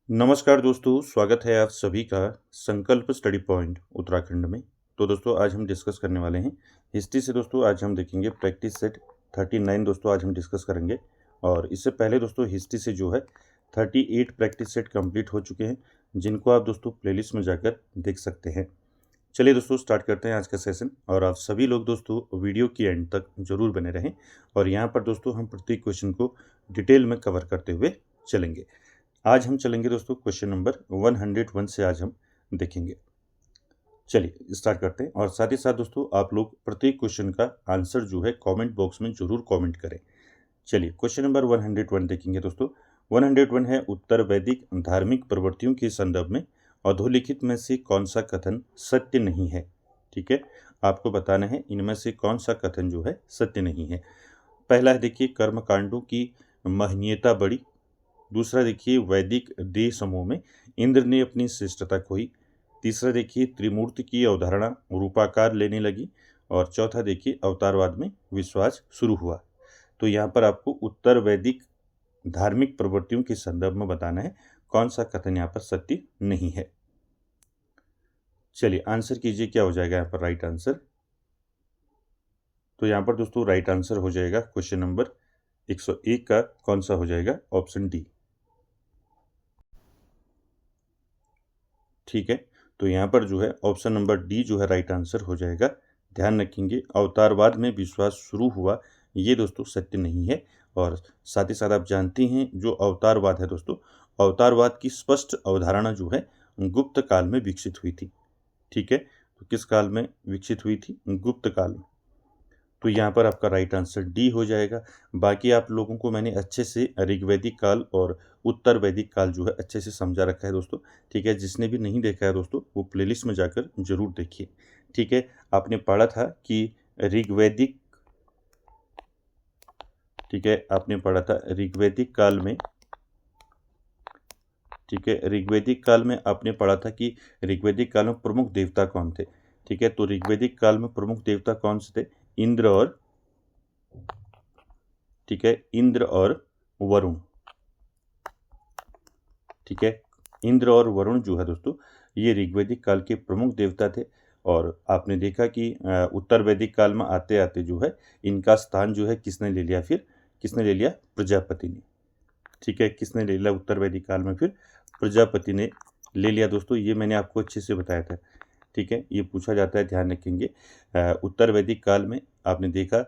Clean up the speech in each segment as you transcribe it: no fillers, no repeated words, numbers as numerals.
नमस्कार दोस्तों, स्वागत है आप सभी का संकल्प स्टडी पॉइंट उत्तराखंड में। तो दोस्तों आज हम डिस्कस करने वाले हैं हिस्ट्री से। दोस्तों आज हम देखेंगे प्रैक्टिस सेट 39 दोस्तों आज हम डिस्कस करेंगे। और इससे पहले दोस्तों हिस्ट्री से जो है 38 प्रैक्टिस सेट कंप्लीट हो चुके हैं, जिनको आप दोस्तों प्लेलिस्ट में जाकर देख सकते हैं। चलिए दोस्तों स्टार्ट करते हैं आज का सेशन। और आप सभी लोग दोस्तों वीडियो की एंड तक जरूर बने रहें। और यहाँ पर दोस्तों हम प्रत्येक क्वेश्चन को डिटेल में कवर करते हुए चलेंगे। आज हम चलेंगे दोस्तों क्वेश्चन नंबर 101 से आज हम देखेंगे। चलिए स्टार्ट करते हैं। और साथ ही साथ दोस्तों आप लोग प्रत्येक क्वेश्चन का आंसर जो है कमेंट बॉक्स में जरूर कमेंट करें। चलिए क्वेश्चन नंबर 101 देखेंगे दोस्तों। 101 है, उत्तर वैदिक धार्मिक प्रवृत्तियों के संदर्भ में अधोलिखित में से कौन सा कथन सत्य नहीं है। ठीक है, आपको बताना है इनमें से कौन सा कथन जो है सत्य नहीं है। पहला है देखिए, कर्मकांडों की महनीयता बढ़ी। दूसरा देखिए, वैदिक देह समूह में इंद्र ने अपनी श्रेष्ठता खोई। तीसरा देखिए, त्रिमूर्ति की अवधारणा रूपाकार लेने लगी। और चौथा देखिए, अवतारवाद में विश्वास शुरू हुआ। तो यहाँ पर आपको उत्तर वैदिक धार्मिक प्रवृत्तियों के संदर्भ में बताना है कौन सा कथन यहाँ पर सत्य नहीं है। चलिए आंसर कीजिए, क्या हो जाएगा यहाँ पर राइट आंसर। तो यहाँ पर दोस्तों राइट आंसर हो जाएगा क्वेश्चन नंबर 101 का कौन सा हो जाएगा, ऑप्शन डी। ठीक है, तो यहाँ पर जो है ऑप्शन नंबर डी जो है राइट आंसर हो जाएगा। ध्यान रखेंगे, अवतारवाद में विश्वास शुरू हुआ, ये दोस्तों सत्य नहीं है। और साथ ही साथ आप जानते हैं जो अवतारवाद है दोस्तों, अवतारवाद की स्पष्ट अवधारणा जो है गुप्त काल में विकसित हुई थी। ठीक है, तो किस काल में विकसित हुई थी, गुप्त काल में। तो यहाँ पर आपका राइट आंसर डी हो जाएगा। बाकी आप लोगों को मैंने अच्छे से ऋग्वैदिक काल और उत्तर वैदिक काल जो है अच्छे से समझा रखा है दोस्तों। ठीक है, जिसने भी नहीं देखा है दोस्तों वो प्लेलिस्ट में जाकर जरूर देखिए। ठीक है, आपने पढ़ा था कि ऋग्वैदिक, ठीक है आपने पढ़ा था ऋग्वैदिक काल में, ठीक है ऋग्वैदिक काल में आपने पढ़ा था कि ऋग्वैदिक काल में प्रमुख देवता कौन थे। ठीक है, तो ऋग्वैदिक काल में प्रमुख देवता कौन से थे, इंद्र और, ठीक है इंद्र और वरुण। ठीक है, इंद्र और वरुण जो है दोस्तों ये ऋग्वैदिक काल के प्रमुख देवता थे। और आपने देखा कि उत्तर वैदिक काल में आते आते जो है इनका स्थान जो है किसने ले लिया, फिर किसने ले लिया, प्रजापति ने। ठीक है, किसने ले लिया उत्तर वैदिक काल में, फिर प्रजापति ने ले लिया दोस्तों। ये मैंने आपको अच्छे से बताया था। ठीक है, ये पूछा जाता है, ध्यान रखेंगे। उत्तर वैदिक काल में आपने देखा,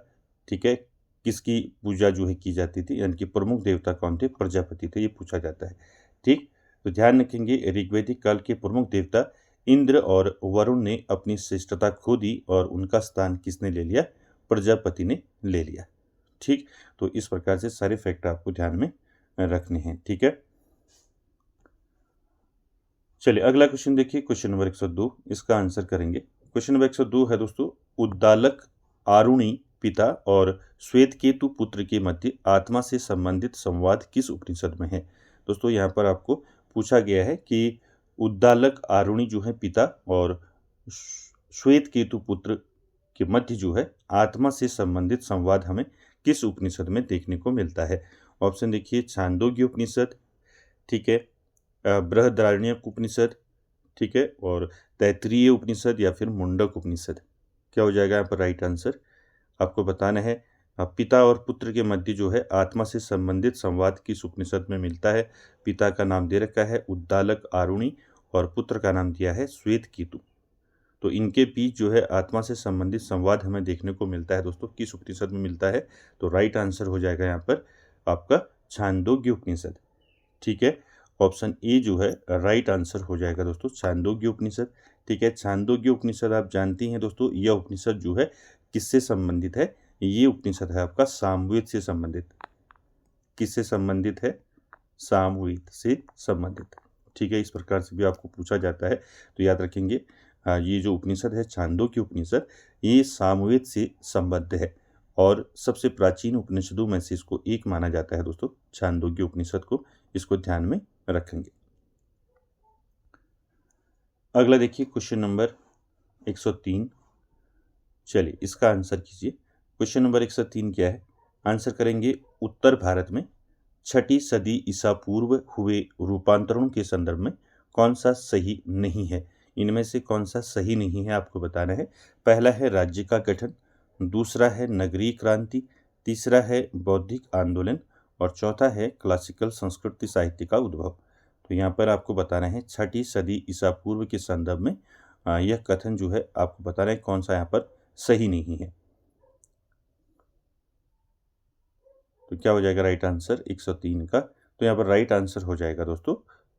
ठीक है किसकी पूजा जो है की जाती थी, यानी कि प्रमुख देवता कौन थे, प्रजापति थे, ये पूछा जाता है। ठीक, तो ध्यान रखेंगे ऋग्वैदिक काल के प्रमुख देवता इंद्र और वरुण ने अपनी श्रेष्ठता खो दी और उनका स्थान किसने ले लिया, प्रजापति ने ले लिया। ठीक, तो इस प्रकार से सारे फैक्ट आपको ध्यान में रखने हैं। ठीक है, चलिए अगला क्वेश्चन देखिए, क्वेश्चन नंबर 102, इसका आंसर करेंगे। क्वेश्चन नंबर 102 है दोस्तों, उद्दालक आरुणि पिता और श्वेत केतु पुत्र के मध्य आत्मा से संबंधित संवाद किस उपनिषद में है। दोस्तों यहाँ पर आपको पूछा गया है कि उद्दालक आरुणि जो है पिता और श्वेत केतु पुत्र के मध्य जो है आत्मा से संबंधित संवाद हमें किस उपनिषद में देखने को मिलता है। ऑप्शन देखिए, छांदोग्य उपनिषद, ठीक है बृहदारण्यक उपनिषद, ठीक है और तैत्तिरीय उपनिषद, या फिर मुंडक उपनिषद। क्या हो जाएगा यहाँ पर राइट आंसर, आपको बताना है। पिता और पुत्र के मध्य जो है आत्मा से संबंधित संवाद किस उपनिषद में मिलता है। पिता का नाम दे रखा है उद्दालक आरुणि और पुत्र का नाम दिया है श्वेत केतु। तो इनके बीच जो है आत्मा से संबंधित संवाद हमें देखने को मिलता है दोस्तों, किस उपनिषद में मिलता है। तो राइट आंसर हो जाएगा यहाँ पर आपका छांदोग्य उपनिषद। ठीक है, ऑप्शन ए जो है राइट आंसर हो जाएगा दोस्तों, छांदोग्य उपनिषद। ठीक है, छांदोग्य उपनिषद आप जानती हैं दोस्तों, यह उपनिषद जो है किससे संबंधित है, ये उपनिषद है आपका सामवेद से संबंधित। किससे संबंधित है, सामवेद से संबंधित। ठीक है, इस प्रकार से भी आपको पूछा जाता है, तो याद रखेंगे ये जो उपनिषद है छांदोग्य उपनिषद, ये सामवेद से संबद्ध है और सबसे प्राचीन उपनिषदों में से इसको एक माना जाता है दोस्तों, छांदोग्य उपनिषद को। इसको ध्यान में रखेंगे। अगला देखिए क्वेश्चन नंबर 103। चलिए इसका आंसर कीजिए। क्वेश्चन नंबर 103 क्या है, आंसर करेंगे, उत्तर भारत में छठी सदी ईसा पूर्व हुए रूपांतरणों के संदर्भ में कौन सा सही नहीं है। इनमें से कौन सा सही नहीं है आपको बताना है। पहला है राज्य का गठन, दूसरा है नगरीय क्रांति, तीसरा है बौद्धिक आंदोलन और चौथा है क्लासिकल संस्कृति साहित्य का उद्भव। तो यहाँ पर आपको बताना है छठी सदी ईसा पूर्व के संदर्भ में यह कथन जो है आपको बताना है कौन सा यहाँ पर सही नहीं है। तो क्या हो जाएगा राइट आंसर 103 का। तो यहाँ पर राइट आंसर हो जाएगा दोस्तों,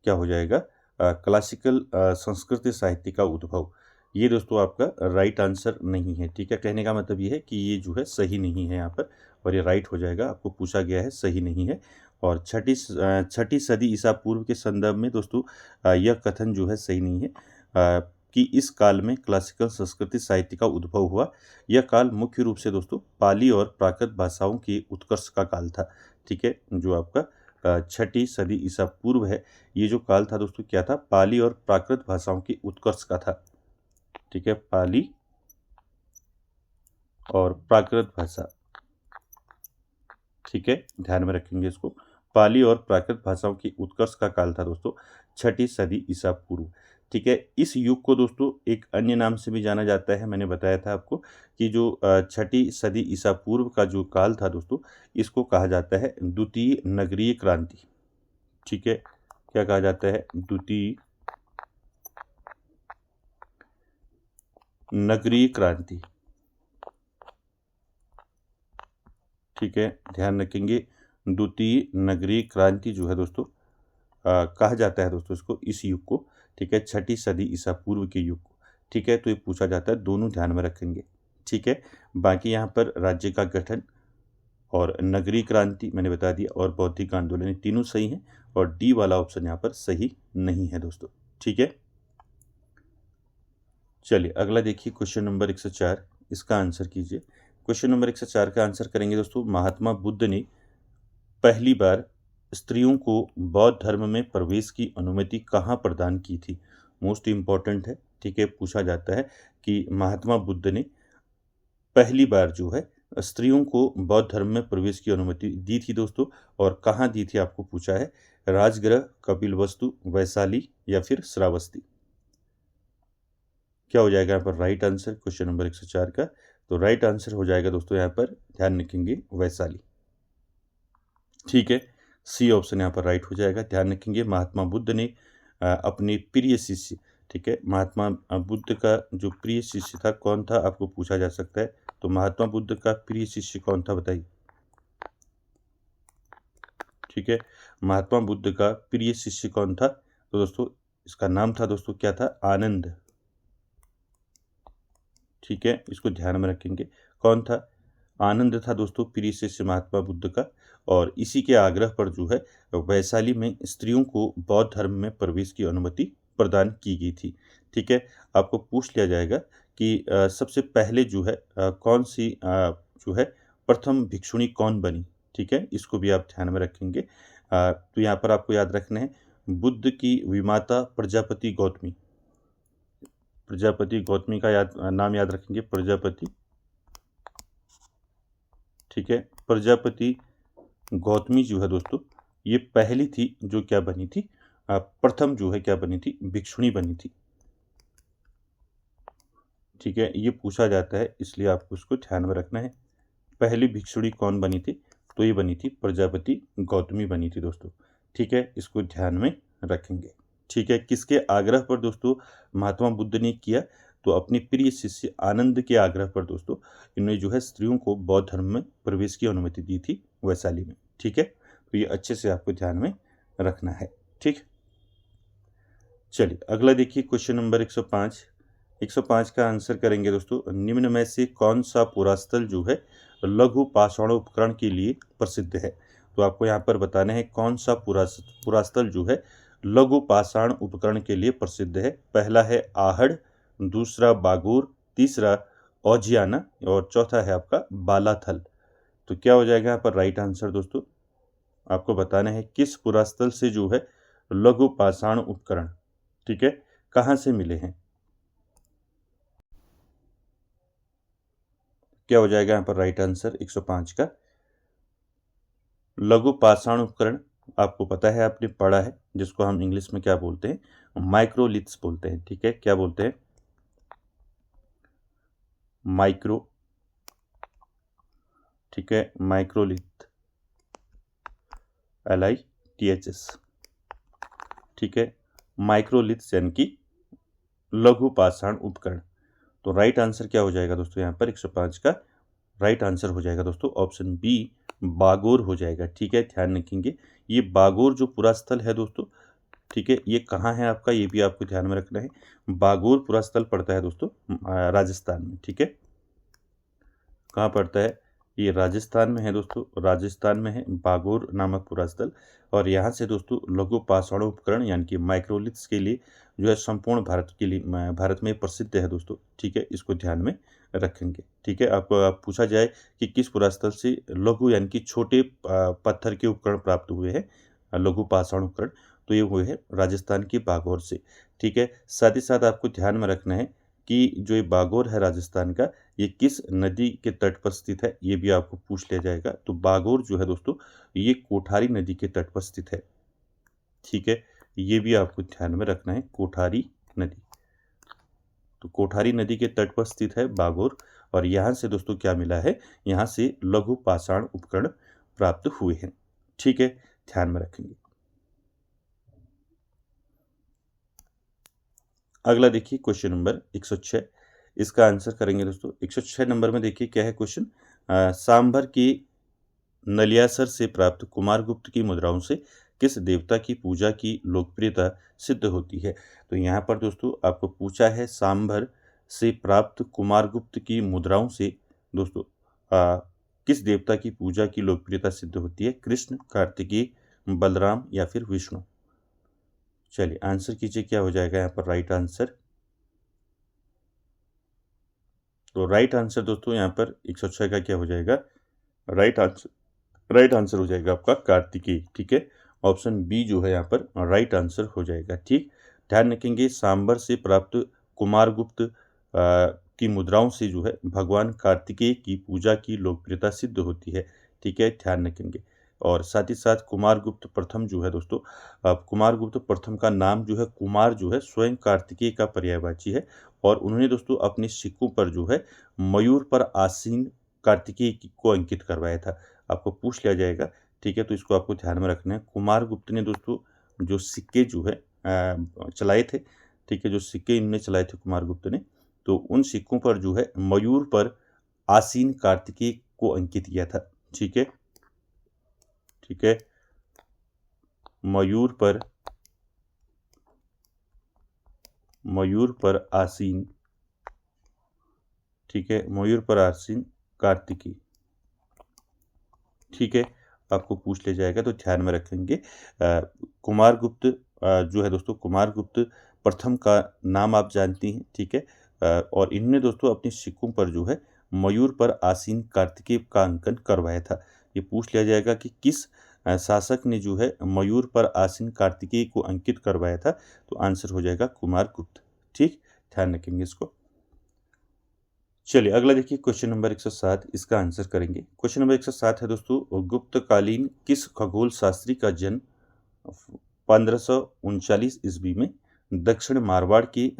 क्या हो जाएगा, क्लासिकल संस्कृति साहित्य का उद्भव। ये दोस्तों आपका राइट आंसर नहीं है। ठीक है, कहने का मतलब ये है कि ये जो है सही नहीं है यहाँ पर, और ये राइट हो जाएगा। आपको पूछा गया है सही नहीं है। और छठी सदी ईसा पूर्व के संदर्भ में दोस्तों यह कथन जो है सही नहीं है कि इस काल में क्लासिकल संस्कृति साहित्य का उद्भव हुआ। यह काल मुख्य रूप से दोस्तों पाली और प्राकृत भाषाओं के उत्कर्ष का काल था। ठीक है, जो आपका छठी सदी ईसा पूर्व है, ये जो काल था दोस्तों क्या था, पाली और प्राकृत भाषाओं के उत्कर्ष का था। ठीक है, पाली और प्राकृत भाषा, ठीक है, ध्यान में रखेंगे इसको। पाली और प्राकृत भाषाओं की उत्कर्ष का काल था दोस्तों छठी सदी ईसा पूर्व। ठीक है, इस युग को दोस्तों एक अन्य नाम से भी जाना जाता है। मैंने बताया था आपको कि जो छठी सदी ईसा पूर्व का जो काल था दोस्तों, इसको कहा जाता है द्वितीय नगरीय क्रांति। ठीक है, क्या कहा जाता है, द्वितीय नगरीय क्रांति। ठीक है, ध्यान रखेंगे, द्वितीय नगरीय क्रांति जो है दोस्तों कहा जाता है दोस्तों इसको, इस युग को। ठीक है, छठी सदी ईसा पूर्व के युग को। ठीक है, तो ये पूछा जाता है, दोनों ध्यान में रखेंगे। ठीक है, बाकी यहाँ पर राज्य का गठन और नगरीय क्रांति मैंने बता दिया, और बौद्धिक आंदोलन, तीनों सही हैं, और डी वाला ऑप्शन यहाँ पर सही नहीं है दोस्तों। ठीक है, चलिए अगला देखिए, क्वेश्चन नंबर 104, इसका आंसर कीजिए। क्वेश्चन नंबर 104 का आंसर करेंगे दोस्तों, महात्मा बुद्ध ने पहली बार स्त्रियों को बौद्ध धर्म में प्रवेश की अनुमति कहाँ प्रदान की थी। मोस्ट इम्पॉर्टेंट है। ठीक है, पूछा जाता है कि महात्मा बुद्ध ने पहली बार जो है स्त्रियों को बौद्ध धर्म में प्रवेश की अनुमति दी थी दोस्तों, और कहाँ दी थी आपको पूछा है, राजगृह, कपिलवस्तु, वैशाली या फिर श्रावस्ती। क्या हो जाएगा यहाँ पर राइट आंसर क्वेश्चन नंबर 104 का। तो राइट आंसर हो जाएगा दोस्तों यहाँ पर, ध्यान रखेंगे, वैशाली। ठीक है, सी ऑप्शन यहाँ पर राइट हो जाएगा। ध्यान रखेंगे, महात्मा बुद्ध ने अपने प्रिय शिष्य, ठीक है, महात्मा बुद्ध का जो प्रिय शिष्य था कौन था, आपको पूछा जा सकता है। तो महात्मा बुद्ध का प्रिय शिष्य कौन था बताइए। ठीक है, महात्मा बुद्ध का प्रिय शिष्य कौन था, तो दोस्तों इसका नाम था दोस्तों क्या था, आनंद। ठीक है, इसको ध्यान में रखेंगे, कौन था, आनंद था दोस्तों प्रिय शिष्य महात्मा बुद्ध का। और इसी के आग्रह पर जो है वैशाली में स्त्रियों को बौद्ध धर्म में प्रवेश की अनुमति प्रदान की गई थी। ठीक है, आपको पूछ लिया जाएगा कि सबसे पहले जो है कौन सी जो है प्रथम भिक्षुणी कौन बनी। ठीक है, इसको भी आप ध्यान में रखेंगे। तो यहाँ पर आपको याद रखना है, बुद्ध की विमाता प्रजापति गौतमी, प्रजापति गौतमी का नाम याद रखेंगे, प्रजापति। ठीक है, प्रजापति गौतमी जो है दोस्तों, ये पहली थी जो क्या बनी थी, प्रथम जो है क्या बनी थी, भिक्षुणी बनी थी। ठीक है, ये पूछा जाता है, इसलिए आपको इसको ध्यान में रखना है। पहली भिक्षुणी कौन बनी थी, तो ये बनी थी प्रजापति गौतमी बनी थी दोस्तों। ठीक है, इसको ध्यान में रखेंगे। ठीक है, किसके आग्रह पर दोस्तों महात्मा बुद्ध ने किया, तो अपने प्रिय शिष्य आनंद के आग्रह पर दोस्तों इन्होंने जो है स्त्रियों को बौद्ध धर्म में प्रवेश की अनुमति दी थी वैशाली में। ठीक है, तो ये अच्छे से आपको ध्यान में रखना है। ठीक, चलिए अगला देखिए, क्वेश्चन नंबर 105। 105 का आंसर करेंगे दोस्तों, निम्न में से कौन सा पुरास्थल जो है लघु पाषाण उपकरण के लिए प्रसिद्ध है। तो आपको यहाँ पर बताना है कौन सा पुरास्थल जो है लघु पाषाण उपकरण के लिए प्रसिद्ध है। पहला है आहड़, दूसरा बागुर, तीसरा औजियाना और चौथा है आपका बालाथल। तो क्या हो जाएगा यहाँ पर राइट आंसर दोस्तों, आपको बताना है किस पुरास्थल से जो है लघु पाषाण उपकरण, ठीक है, कहाँ से मिले हैं। क्या हो जाएगा यहाँ पर राइट आंसर 105 का, लघु पाषाण उपकरण आपको पता है, आपने पढ़ा है, जिसको हम इंग्लिश में क्या बोलते हैं, माइक्रोलिथ्स बोलते हैं। ठीक है, क्या बोलते हैं, माइक्रो, ठीक है, माइक्रोलिथ, LITHS, ठीक है, माइक्रोलिथ्स यानी कि लघु पाषाण उपकरण। तो राइट आंसर क्या हो जाएगा दोस्तों, यहाँ पर 105 का राइट आंसर हो जाएगा दोस्तों ऑप्शन बी, बागोर हो जाएगा। ठीक है, ध्यान रखेंगे ये बागोर जो पुरास्थल है दोस्तों, ठीक है, ये कहाँ है आपका, ये भी आपको ध्यान में रखना है। बागोर पुरास्थल पड़ता है दोस्तों राजस्थान में। ठीक है, कहाँ पड़ता है, ये राजस्थान में है दोस्तों, राजस्थान में है बागोर नामक पुरास्थल। और यहाँ से दोस्तों लघु पाषाण उपकरण यानी कि माइक्रोलिथ्स के लिए जो है संपूर्ण भारत के लिए, भारत में प्रसिद्ध है दोस्तों। ठीक है, इसको ध्यान में रखेंगे। ठीक है, आपको आप पूछा जाए कि किस पुरास्थल से लघु यानी कि छोटे पत्थर के उपकरण प्राप्त हुए हैं, लघु पाषाण उपकरण, तो ये हुए हैं राजस्थान के बागौर से। ठीक है, साथ ही साथ आपको ध्यान में रखना है कि जो ये बागौर है राजस्थान का, ये किस नदी के तट पर स्थित है, ये भी आपको पूछ लिया जाएगा। तो बागौर जो है दोस्तों, ये कोठारी नदी के तट पर स्थित है। ठीक है, ये भी आपको ध्यान में रखना है, कोठारी नदी। तो कोठारी नदी के तट पर स्थित है बागौर, और यहाँ से दोस्तों क्या मिला है, यहाँ से लघु पाषाण उपकरण प्राप्त हुए हैं। ठीक है, ध्यान में रखेंगे। अगला देखिए क्वेश्चन नंबर 106, इसका आंसर करेंगे दोस्तों। 106 नंबर में देखिए क्या है क्वेश्चन, सांभर की नलियासर से प्राप्त कुमारगुप्त की मुद्राओं से किस देवता की पूजा की लोकप्रियता सिद्ध होती है। तो यहाँ पर दोस्तों आपको पूछा है सांभर से प्राप्त कुमारगुप्त की मुद्राओं से दोस्तों किस देवता की पूजा की लोकप्रियता सिद्ध होती है, कृष्ण, कार्तिकेय, बलराम या फिर विष्णु। चलिए आंसर कीजिए, क्या हो जाएगा यहाँ पर राइट आंसर। तो राइट आंसर दोस्तों यहाँ पर 106 का क्या हो जाएगा, राइट आंसर हो जाएगा आपका कार्तिकेय। ठीक है, ऑप्शन बी जो है यहाँ पर राइट आंसर हो जाएगा। ठीक, ध्यान रखेंगे सांबर से प्राप्त कुमारगुप्त की मुद्राओं से जो है भगवान कार्तिकेय की पूजा की लोकप्रियता सिद्ध होती है। ठीक है, ध्यान रखेंगे। और साथ ही साथ कुमारगुप्त प्रथम जो है दोस्तों, कुमारगुप्त प्रथम का नाम जो है कुमार जो है स्वयं कार्तिकेय का पर्यायवाची है। और उन्होंने दोस्तों अपने सिक्कों पर जो है मयूर पर आसीन कार्तिकेय को अंकित करवाया था। आपको पूछ लिया जाएगा। ठीक है, तो इसको आपको ध्यान में रखना है। कुमारगुप्त ने दोस्तों जो सिक्के जो है चलाए थे, ठीक है, जो सिक्के इनने चलाए थे कुमारगुप्त ने, तो उन सिक्कों पर जो है मयूर पर आसीन कार्तिकेय को अंकित किया था। ठीक है, ठीक है, मयूर पर आसीन, ठीक है, मयूर पर आसीन कार्तिकेय। ठीक है, आपको पूछ लिया जाएगा, तो ध्यान में रखेंगे। कुमारगुप्त जो है दोस्तों, कुमारगुप्त प्रथम का नाम आप जानती हैं। ठीक है, और इन्होंने दोस्तों अपने सिक्कों पर जो है मयूर पर आसीन कार्तिकेय का अंकन करवाया था। ये पूछ लिया जाएगा कि किस शासक ने जो है मयूर पर आसीन कार्तिकेय को अंकित करवाया था, तो आंसर हो जाएगा कुमारगुप्त। ठीक, ध्यान रखेंगे इसको। चलिए अगला देखिए क्वेश्चन नंबर 107, इसका आंसर करेंगे। क्वेश्चन नंबर 107 है दोस्तों, गुप्तकालीन किस खगोल शास्त्री का जन्म 1539 ईस्वी में दक्षिण मारवाड़ के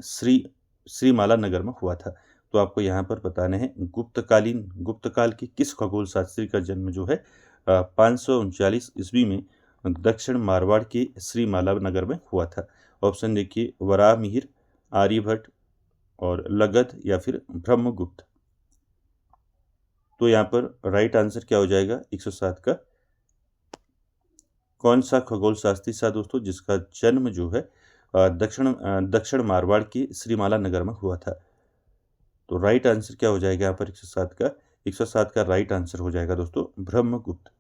श्रीमाला नगर में हुआ था। तो आपको यहाँ पर बताना है गुप्तकाल के किस खगोल शास्त्री का जन्म जो है 539 ईस्वी में दक्षिण मारवाड़ के श्रीमाला नगर में हुआ था। ऑप्शन देखिए, वराहमिहिर, आर्यभट्ट और लगध या फिर ब्रह्मगुप्त। तो यहाँ पर राइट आंसर क्या हो जाएगा 107 का, कौन सा खगोल शास्त्री था दोस्तों जिसका जन्म जो है दक्षिण मारवाड़ की श्रीमाला नगर में हुआ था। तो राइट आंसर क्या हो जाएगा यहाँ पर 107 का राइट आंसर हो जाएगा दोस्तों ब्रह्मगुप्त।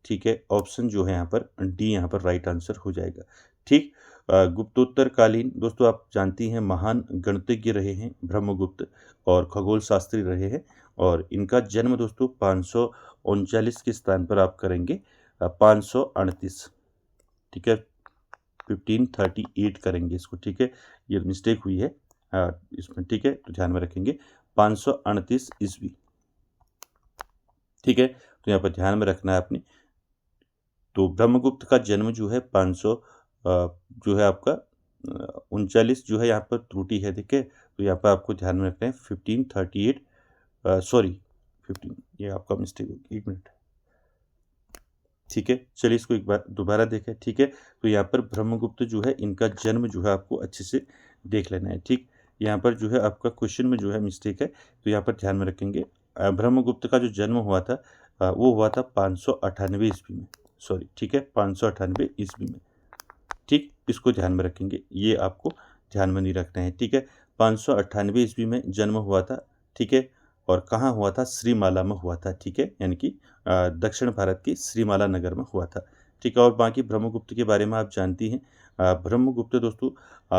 ठीक है, ऑप्शन जो है यहाँ पर डी यहाँ पर राइट आंसर हो जाएगा। ठीक, गुप्तोत्तरकालीन दोस्तों आप जानती हैं महान गणितज्ञ रहे हैं ब्रह्मगुप्त और खगोल शास्त्री रहे हैं, और इनका जन्म दोस्तों 539 के स्थान पर आप करेंगे 538। ठीक है, 1538 करेंगे इसको। ठीक है, ये मिस्टेक हुई है इसमें। ठीक है, तो ध्यान में रखेंगे 538 ईस्वी। ठीक है, तो यहाँ पर ध्यान में रखना है आपने। तो ब्रह्मगुप्त का जन्म जो है 500 जो है आपका 39 जो है यहाँ पर त्रुटि है, ठीक है। तो यहाँ पर आपको ध्यान में रखना है 1538 सॉरी 15, ये आपका मिस्टेक होगी, 1 मिनट, ठीक है। चलिए इसको एक बार दोबारा देखें, ठीक है। तो यहाँ पर ब्रह्मगुप्त जो है इनका जन्म जो है आपको अच्छे से देख लेना है, ठीक। यहाँ पर जो है आपका क्वेश्चन में जो है मिस्टेक है, तो यहाँ पर ध्यान में रखेंगे। ब्रह्मगुप्त का जो जन्म हुआ था वो हुआ था 598 ईस्वी में, सॉरी, ठीक है, 598 ईस्वी में, ठीक। इसको ध्यान में रखेंगे, ये आपको ध्यान में नहीं रखना है, ठीक है। 598 ईस्वी में जन्म हुआ था, ठीक है। और कहाँ हुआ था? श्रीमाला में हुआ था, ठीक है, यानी कि दक्षिण भारत के श्रीमाला नगर में हुआ था, ठीक है। और बाकी ब्रह्मगुप्त के बारे में आप जानती हैं। ब्रह्मगुप्त दोस्तों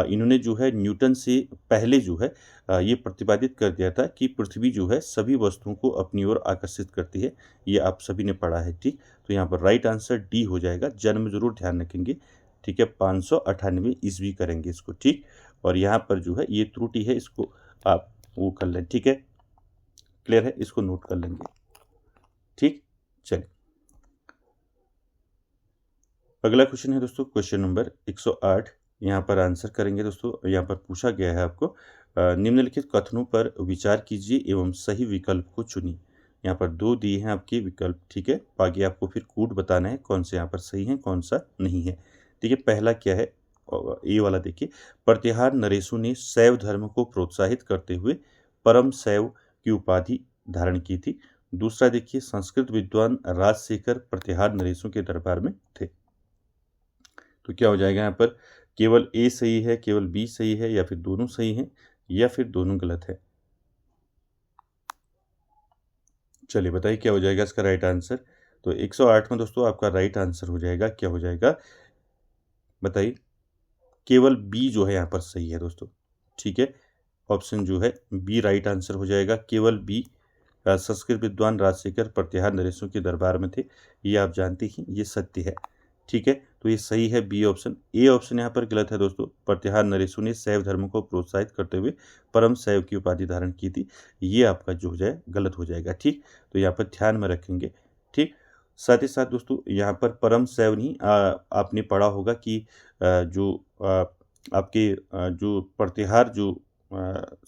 इन्होंने जो है न्यूटन से पहले जो है ये प्रतिपादित कर दिया था कि पृथ्वी जो है सभी वस्तुओं को अपनी ओर आकर्षित करती है। ये आप सभी ने पढ़ा है, ठीक। तो यहाँ पर राइट आंसर डी हो जाएगा। जन्म जरूर ध्यान रखेंगे, ठीक है। 598 ईस्वी करेंगे इसको, ठीक। और यहाँ पर जो है ये त्रुटि है, इसको आप वो कर लें, ठीक है। क्लियर है, इसको नोट कर लेंगे, ठीक। चलिए अगला क्वेश्चन है दोस्तों, क्वेश्चन नंबर 108। यहाँ पर आंसर करेंगे दोस्तों। यहाँ पर पूछा गया है आपको निम्नलिखित कथनों पर विचार कीजिए एवं सही विकल्प को चुनिए। यहाँ पर 2 दिए हैं आपके विकल्प, ठीक है। बाकी आपको फिर कोड बताना है कौन से यहाँ पर सही है कौन सा नहीं है, ठीक है। पहला क्या है? ये वाला देखिए, प्रतिहार नरेशों ने शैव धर्म को प्रोत्साहित करते हुए परम शैव की उपाधि धारण की थी। दूसरा देखिए, संस्कृत विद्वान राजशेखर प्रतिहार नरेशों के दरबार में थे। तो क्या हो जाएगा यहाँ पर? केवल ए सही है, केवल बी सही है, या फिर दोनों सही हैं, या फिर दोनों गलत है? चलिए बताइए क्या हो जाएगा इसका राइट आंसर। तो 108 में दोस्तों आपका राइट आंसर हो जाएगा, क्या हो जाएगा बताइए? केवल बी जो है यहाँ पर सही है दोस्तों, ठीक है। ऑप्शन जो है बी राइट आंसर हो जाएगा। केवल बी, संस्कृत विद्वान राजशेखर प्रतिहार नरेशों के दरबार में थे, ये आप जानते ही, ये सत्य है, ठीक है। तो ये सही है बी ऑप्शन। ए ऑप्शन यहाँ पर गलत है दोस्तों। प्रतिहार नरेशों ने शैव धर्म को प्रोत्साहित करते हुए परम शैव की उपाधि धारण की थी, ये आपका जो हो जाए गलत हो जाएगा, ठीक। तो यहाँ पर ध्यान में रखेंगे, ठीक। साथ ही साथ दोस्तों यहाँ पर परम शैव नहीं, आपने पढ़ा होगा कि जो आपके जो प्रतिहार जो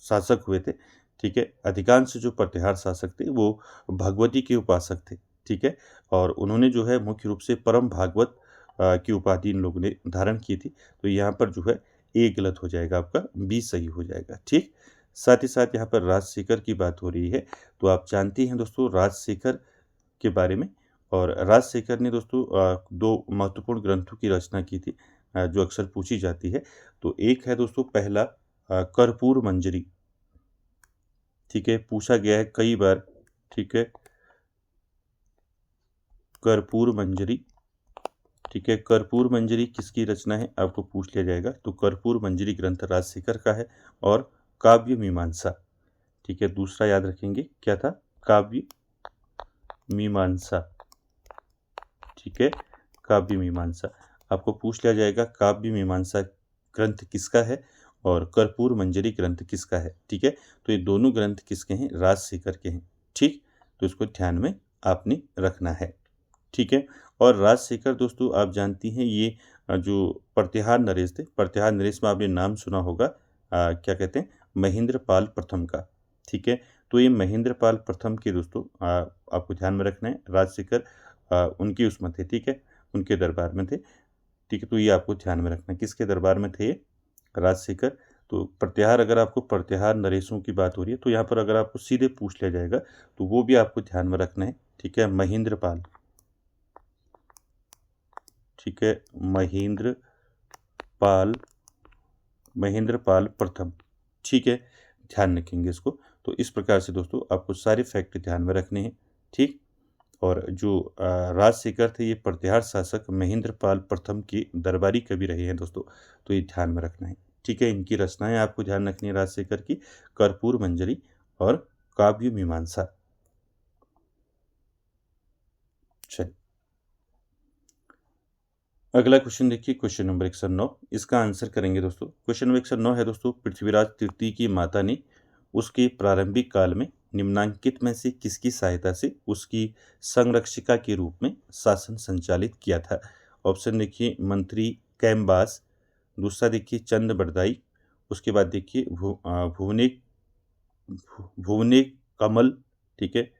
शासक हुए थे, ठीक है, अधिकांश जो प्रतिहार शासक थे वो भगवती के उपासक थे, ठीक है। और उन्होंने जो है मुख्य रूप से परम भागवत की उपाधि इन लोगों ने धारण की थी। तो यहाँ पर जो है ए गलत हो जाएगा, आपका बी सही हो जाएगा, ठीक। साथ ही साथ यहाँ पर राजशेखर की बात हो रही है, तो आप जानते हैं दोस्तों राजशेखर के बारे में। और राजशेखर ने दोस्तों 2 महत्वपूर्ण ग्रंथों की रचना की थी जो अक्सर पूछी जाती है। तो एक है दोस्तों पहला कर्पूर मंजरी, ठीक है, पूछा गया है कई बार, ठीक है, कर्पूर मंजरी, ठीक है। कर्पूर मंजरी किसकी रचना है आपको पूछ लिया जाएगा। तो कर्पूर मंजरी ग्रंथ राजशेखर का है। और काव्य मीमांसा, ठीक है, दूसरा याद रखेंगे क्या था? काव्य मीमांसा, ठीक है, काव्य मीमांसा आपको पूछ लिया जाएगा। काव्य मीमांसा ग्रंथ किसका है और कर्पूर मंजरी ग्रंथ किसका है, ठीक है। तो ये दोनों ग्रंथ किसके हैं? राजशेखर के हैं, ठीक। तो इसको ध्यान में आपने रखना है, ठीक है। और राजशेखर दोस्तों आप जानती हैं ये जो प्रतिहार नरेश थे, प्रतिहार नरेश में आपने नाम सुना होगा क्या कहते हैं? महेंद्र पाल प्रथम का, ठीक है। तो ये महेंद्र पाल प्रथम के दोस्तों आपको ध्यान में रखना है। राजशेखर उनकी उसमें थे, ठीक है, उनके दरबार में थे, ठीक है। तो ये आपको ध्यान में रखना है, किसके दरबार में थे? राजशेखर। तो प्रतिहार, अगर आपको प्रतिहार नरेशों की बात हो रही है तो यहाँ पर अगर आपको सीधे पूछ लिया जाएगा तो वो भी आपको ध्यान में रखना है, ठीक है। महेंद्र पाल, ठीक है, महेंद्र पाल प्रथम, ठीक है, ध्यान रखेंगे इसको। तो इस प्रकार से दोस्तों आपको सारे फैक्ट ध्यान में रखने हैं, ठीक। और जो राजशेखर थे ये प्रतिहार शासक महेंद्र पाल प्रथम के दरबारी कवि रहे हैं दोस्तों। तो ये ध्यान में रखना है, ठीक है। इनकी रचनाएं आपको ध्यान रखनी है राजशेखर की, कर्पूर मंजरी और काव्य मीमांसा। चलिए अगला क्वेश्चन देखिए, क्वेश्चन नंबर 109। इसका आंसर करेंगे दोस्तों। क्वेश्चन नंबर 109 है दोस्तों, पृथ्वीराज तृतीय की माता ने उसके प्रारंभिक काल में निम्नांकित में से किसकी सहायता से उसकी संरक्षिका के रूप में शासन संचालित किया था? ऑप्शन देखिए मंत्री कैम्बास, दूसरा देखिए चंद बरदाई, उसके बाद देखिए भुवने कमल, ठीक है,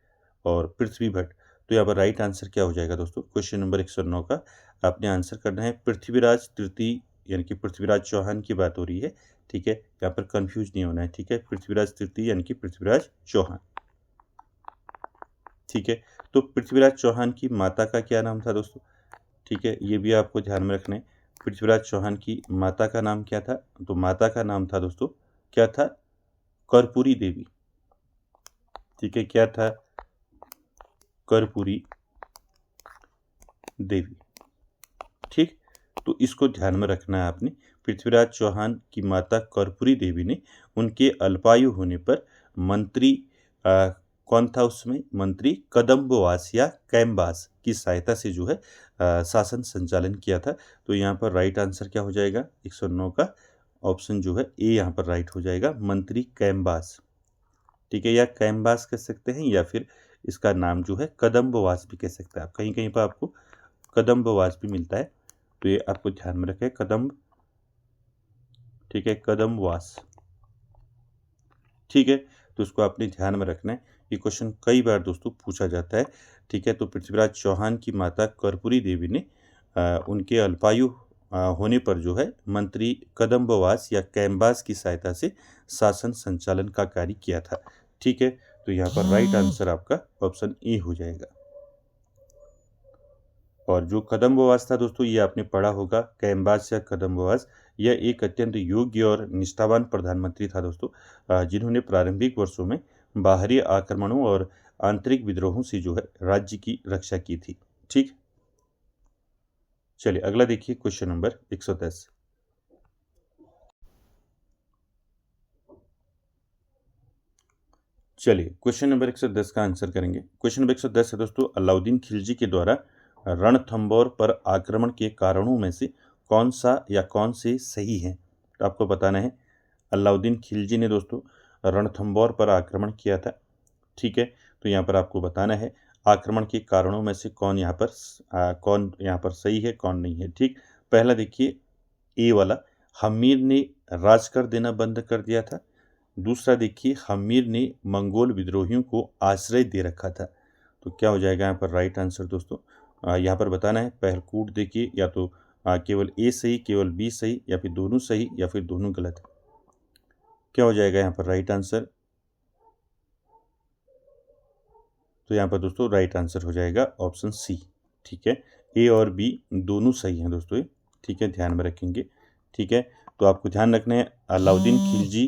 और पृथ्वी भट्ट। तो यहाँ पर राइट आंसर क्या हो जाएगा दोस्तों? क्वेश्चन नंबर 109 का आपने आंसर करना है पृथ्वीराज तृतीय, यानी कि पृथ्वीराज चौहान की बात हो रही है, ठीक है, यहाँ पर कंफ्यूज नहीं होना है, ठीक है, पृथ्वीराज तृतीय यानी कि पृथ्वीराज चौहान, ठीक है। तो पृथ्वीराज चौहान की माता का क्या नाम था दोस्तों? ठीक है, ये भी आपको ध्यान में रखना है। पृथ्वीराज चौहान की माता का नाम क्या था? तो माता का नाम था दोस्तों, क्या था? कर्पूरी देवी, ठीक है, क्या था? कर्पूरी देवी, ठीक। तो इसको ध्यान में रखना है आपने। पृथ्वीराज चौहान की माता कर्पूरी देवी ने उनके अल्पायु होने पर मंत्री कौन था उसमें? मंत्री कदम्बवास या कैम्बास की सहायता से जो है शासन संचालन किया था। तो यहाँ पर राइट आंसर क्या हो जाएगा? 109 का ऑप्शन जो है ए यहाँ पर राइट हो जाएगा, मंत्री कैम्बास, ठीक है, या कैम्बास कह सकते हैं या फिर इसका नाम जो है कदम्बवास भी कह सकते हैं आप। कहीं कहीं पर आपको कदम्बवास भी मिलता है, तो ये आपको ध्यान में रखें, कदम्ब, ठीक है, कदम्बवास, ठीक है। तो इसको आपने ध्यान में रखना है, ये क्वेश्चन कई बार दोस्तों पूछा जाता है, ठीक है। तो पृथ्वीराज चौहान की माता कर्पूरी देवी ने उनके अल्पायु होने पर जो है मंत्री कदम्बवास या कैम्बास की सहायता से शासन संचालन का कार्य किया था, ठीक है। तो यहाँ पर राइट आंसर आपका ऑप्शन ए हो जाएगा। और जो कदम्बवास था दोस्तों, ये आपने पढ़ा होगा, कैम्बास या कदम्बवास, यह एक अत्यंत योग्य और निष्ठावान प्रधानमंत्री था दोस्तों, जिन्होंने प्रारंभिक वर्षों में बाहरी आक्रमणों और आंतरिक विद्रोहों से जो है राज्य की रक्षा की थी, ठीक। चलिए अगला देखिए, क्वेश्चन नंबर 110। चलिए क्वेश्चन नंबर 110 का आंसर करेंगे। क्वेश्चन नंबर 110 है दोस्तों, अलाउद्दीन खिलजी के द्वारा रणथंबोर पर आक्रमण के कारणों में से कौन सा या कौन से सही हैं? तो आपको बताना है, अलाउद्दीन खिलजी ने दोस्तों रणथंबोर पर आक्रमण किया था, ठीक है। तो यहाँ पर आपको बताना है आक्रमण के कारणों में से कौन यहाँ पर सही है, कौन नहीं है, ठीक। पहला देखिए ए वाला, हमीर ने राज कर देना बंद कर दिया था। दूसरा देखिए, हमीर ने मंगोल विद्रोहियों को आश्रय दे रखा था। तो क्या हो जाएगा यहाँ पर राइट आंसर दोस्तों? यहाँ पर बताना है, पहलकूट देखिए, या तो केवल ए सही, केवल बी सही, या फिर दोनों सही, या फिर दोनों गलत। क्या हो जाएगा यहाँ पर राइट आंसर? तो यहाँ पर दोस्तों राइट आंसर हो जाएगा ऑप्शन सी, ठीक है। ए और बी दोनों सही हैं दोस्तों, ठीक है, ध्यान में रखेंगे, ठीक है। तो आपको ध्यान रखना है, अलाउद्दीन खिलजी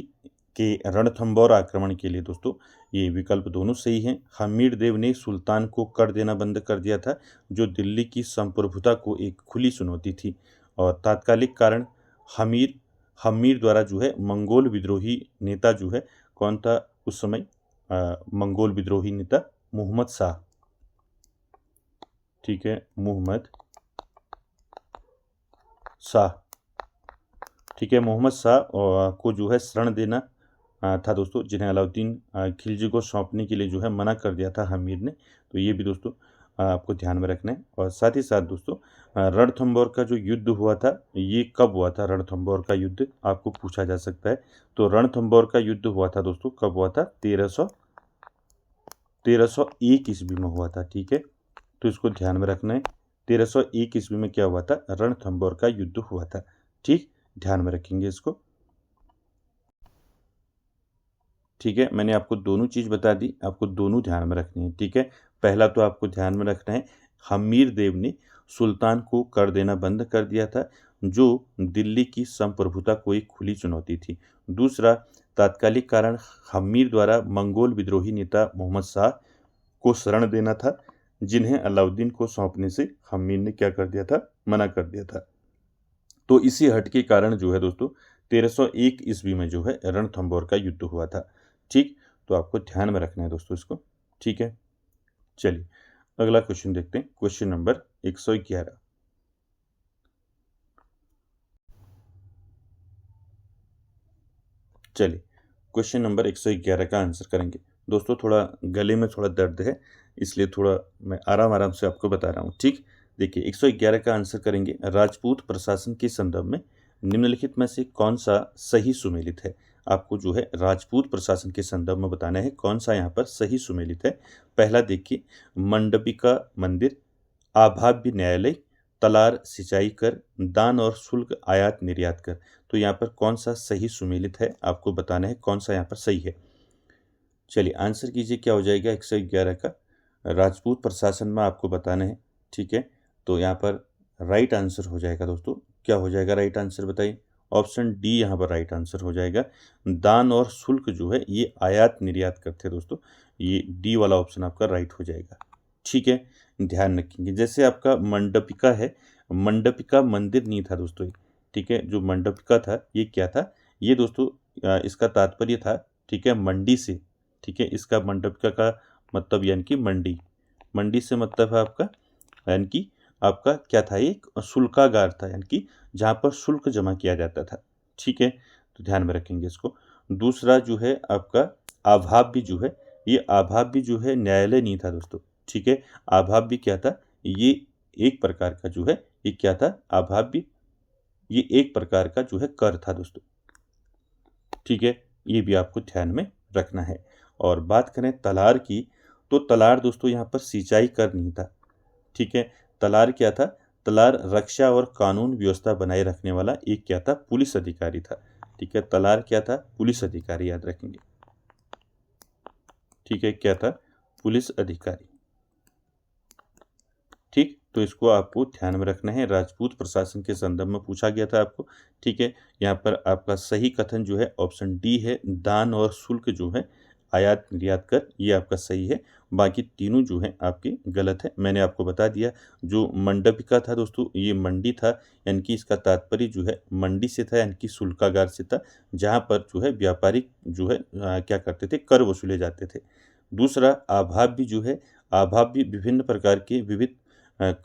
के रणथंबोर आक्रमण के लिए दोस्तों ये विकल्प दोनों सही हैं। हमीर देव ने सुल्तान को कर देना बंद कर दिया था, जो दिल्ली की संप्रभुता को एक खुली चुनौती थी, और तात्कालिक कारण हमीर हमीर द्वारा जो है मंगोल विद्रोही नेता जो है कौन था उस समय? मंगोल विद्रोही नेता मोहम्मद शाह, ठीक है, मोहम्मद शाह, ठीक है, मोहम्मद शाह को जो है शरण देना था दोस्तों, जिन्हें अलाउद्दीन खिलजी को सौंपने के लिए जो है मना कर दिया था हमीर ने। तो ये भी दोस्तों आपको ध्यान में रखना है। और साथ ही साथ दोस्तों रणथंबोर का जो युद्ध हुआ था, ये कब हुआ था? रणथंबोर का युद्ध आपको पूछा जा सकता है। तो रणथंबोर का युद्ध हुआ था दोस्तों, कब हुआ था? 1301 ईस्वी में हुआ था, ठीक है। तो इसको ध्यान में रखना है, 1301 ईस्वी में क्या हुआ था? रणथंबोर का युद्ध हुआ था, ठीक, ध्यान में रखेंगे इसको, ठीक है। मैंने आपको दोनों चीज़ बता दी, आपको दोनों ध्यान में रखनी है, ठीक है। पहला तो आपको ध्यान में रखना है, हमीर देव ने सुल्तान को कर देना बंद कर दिया था, जो दिल्ली की संप्रभुता को एक खुली चुनौती थी। दूसरा, तात्कालिक कारण हमीर द्वारा मंगोल विद्रोही नेता मोहम्मद शाह को शरण देना था, जिन्हें अलाउद्दीन को सौंपने से हमीर ने क्या कर दिया था? मना कर दिया था। तो इसी हट के कारण जो है दोस्तों 1301 ईस्वी में जो है रणथंबोर का युद्ध हुआ था, ठीक। तो आपको ध्यान में रखना है दोस्तों इसको, ठीक है। चलिए अगला क्वेश्चन देखते हैं, क्वेश्चन नंबर 111। चलिए क्वेश्चन नंबर 111 का आंसर करेंगे। दोस्तों थोड़ा गले में थोड़ा दर्द है, इसलिए थोड़ा मैं आराम आराम से आपको बता रहा हूँ। ठीक, देखिए 111 का आंसर करेंगे, राजपूत प्रशासन के संदर्भ में निम्नलिखित में से कौन सा सही सुमेलित है। आपको जो है राजपूत प्रशासन के संदर्भ में बताना है कौन सा यहाँ पर सही सुमेलित है। पहला देखिए, मंडपिका मंदिर, आभाव्य न्यायालय, तलार सिंचाई कर, दान और शुल्क आयात निर्यात कर। तो यहाँ पर कौन सा सही सुमेलित है, आपको बताना है कौन सा यहाँ पर सही है। चलिए आंसर कीजिए, क्या हो जाएगा 111 का। राजपूत प्रशासन में आपको बताना है। ठीक है, तो यहाँ पर राइट आंसर हो जाएगा दोस्तों। क्या हो जाएगा राइट आंसर बताइए। ऑप्शन डी यहाँ पर राइट आंसर हो जाएगा। दान और शुल्क जो है ये आयात निर्यात करते हैं दोस्तों, ये डी वाला ऑप्शन आपका राइट हो जाएगा। ठीक है, ध्यान रखेंगे। जैसे आपका मंडपिका है, मंडपिका मंदिर नहीं था दोस्तों ये। ठीक है, जो मंडपिका था ये क्या था, ये दोस्तों इसका तात्पर्य था, ठीक है, मंडी से। ठीक है, इसका मंडपिका का मतलब यानी कि मंडी, मंडी से मतलब है आपका, यानी कि आपका क्या था, एक शुल्कागार था, यानी कि जहाँ पर शुल्क जमा किया जाता था। ठीक है, तो ध्यान में रखेंगे इसको। दूसरा जो है आपका आभाव्य जो है, ये आभाव्य जो है न्यायालय नहीं था दोस्तों। ठीक है, आभाव्य क्या था, ये एक प्रकार का जो है, ये क्या था आभाव्य, ये एक प्रकार का जो है कर था दोस्तों। ठीक है, ये भी आपको ध्यान में रखना है। और बात करें तलार की, तो तलार दोस्तों यहाँ पर सिंचाई कर नहीं था। ठीक है, तलार क्या था, तलार रक्षा और कानून व्यवस्था बनाए रखने वाला एक क्या था, पुलिस अधिकारी था। ठीक है, तलार क्या था, पुलिस अधिकारी, याद रखेंगे। ठीक है, क्या था, पुलिस अधिकारी। ठीक, तो इसको आपको ध्यान में रखना है, राजपूत प्रशासन के संदर्भ में पूछा गया था आपको। ठीक है, यहाँ पर आपका सही कथन जो है ऑप्शन डी है, दान और शुल्क जो है आयात निर्यात कर, ये आपका सही है। बाकी तीनों जो है आपके गलत है। मैंने आपको बता दिया, जो मंडपिका था दोस्तों ये मंडी था, यानी कि इसका तात्पर्य जो है मंडी से था, यानी कि शुल्कागार से था, जहाँ पर जो है व्यापारिक जो है क्या करते थे, कर वसूले जाते थे। दूसरा आभाव्य जो है, आभाव्य विभिन्न प्रकार के विविध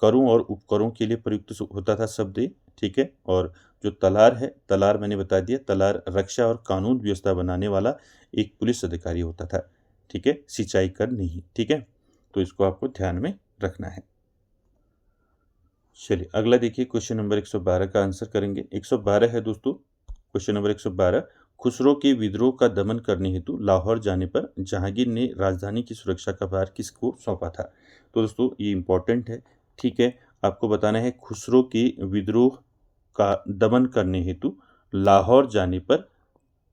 करों और उपकरों के लिए प्रयुक्त होता था शब्द ये। ठीक है, और जो तलार है, तलार मैंने बता दिया, तलार रक्षा और कानून व्यवस्था बनाने वाला एक पुलिस अधिकारी होता था। ठीक है, सिंचाई कर नहीं। ठीक है, तो इसको आपको ध्यान में रखना है। चलिए अगला देखिए, क्वेश्चन नंबर 112 का आंसर करेंगे। 112 है दोस्तों, क्वेश्चन नंबर 112, खुसरो के विद्रोह का दमन करने हेतु लाहौर जाने पर जहांगीर ने राजधानी की सुरक्षा का भार किसको सौंपा था। तो दोस्तों ये इंपॉर्टेंट है। ठीक है, आपको बताना है खुसरो के विद्रोह का दमन करने हेतु लाहौर जाने पर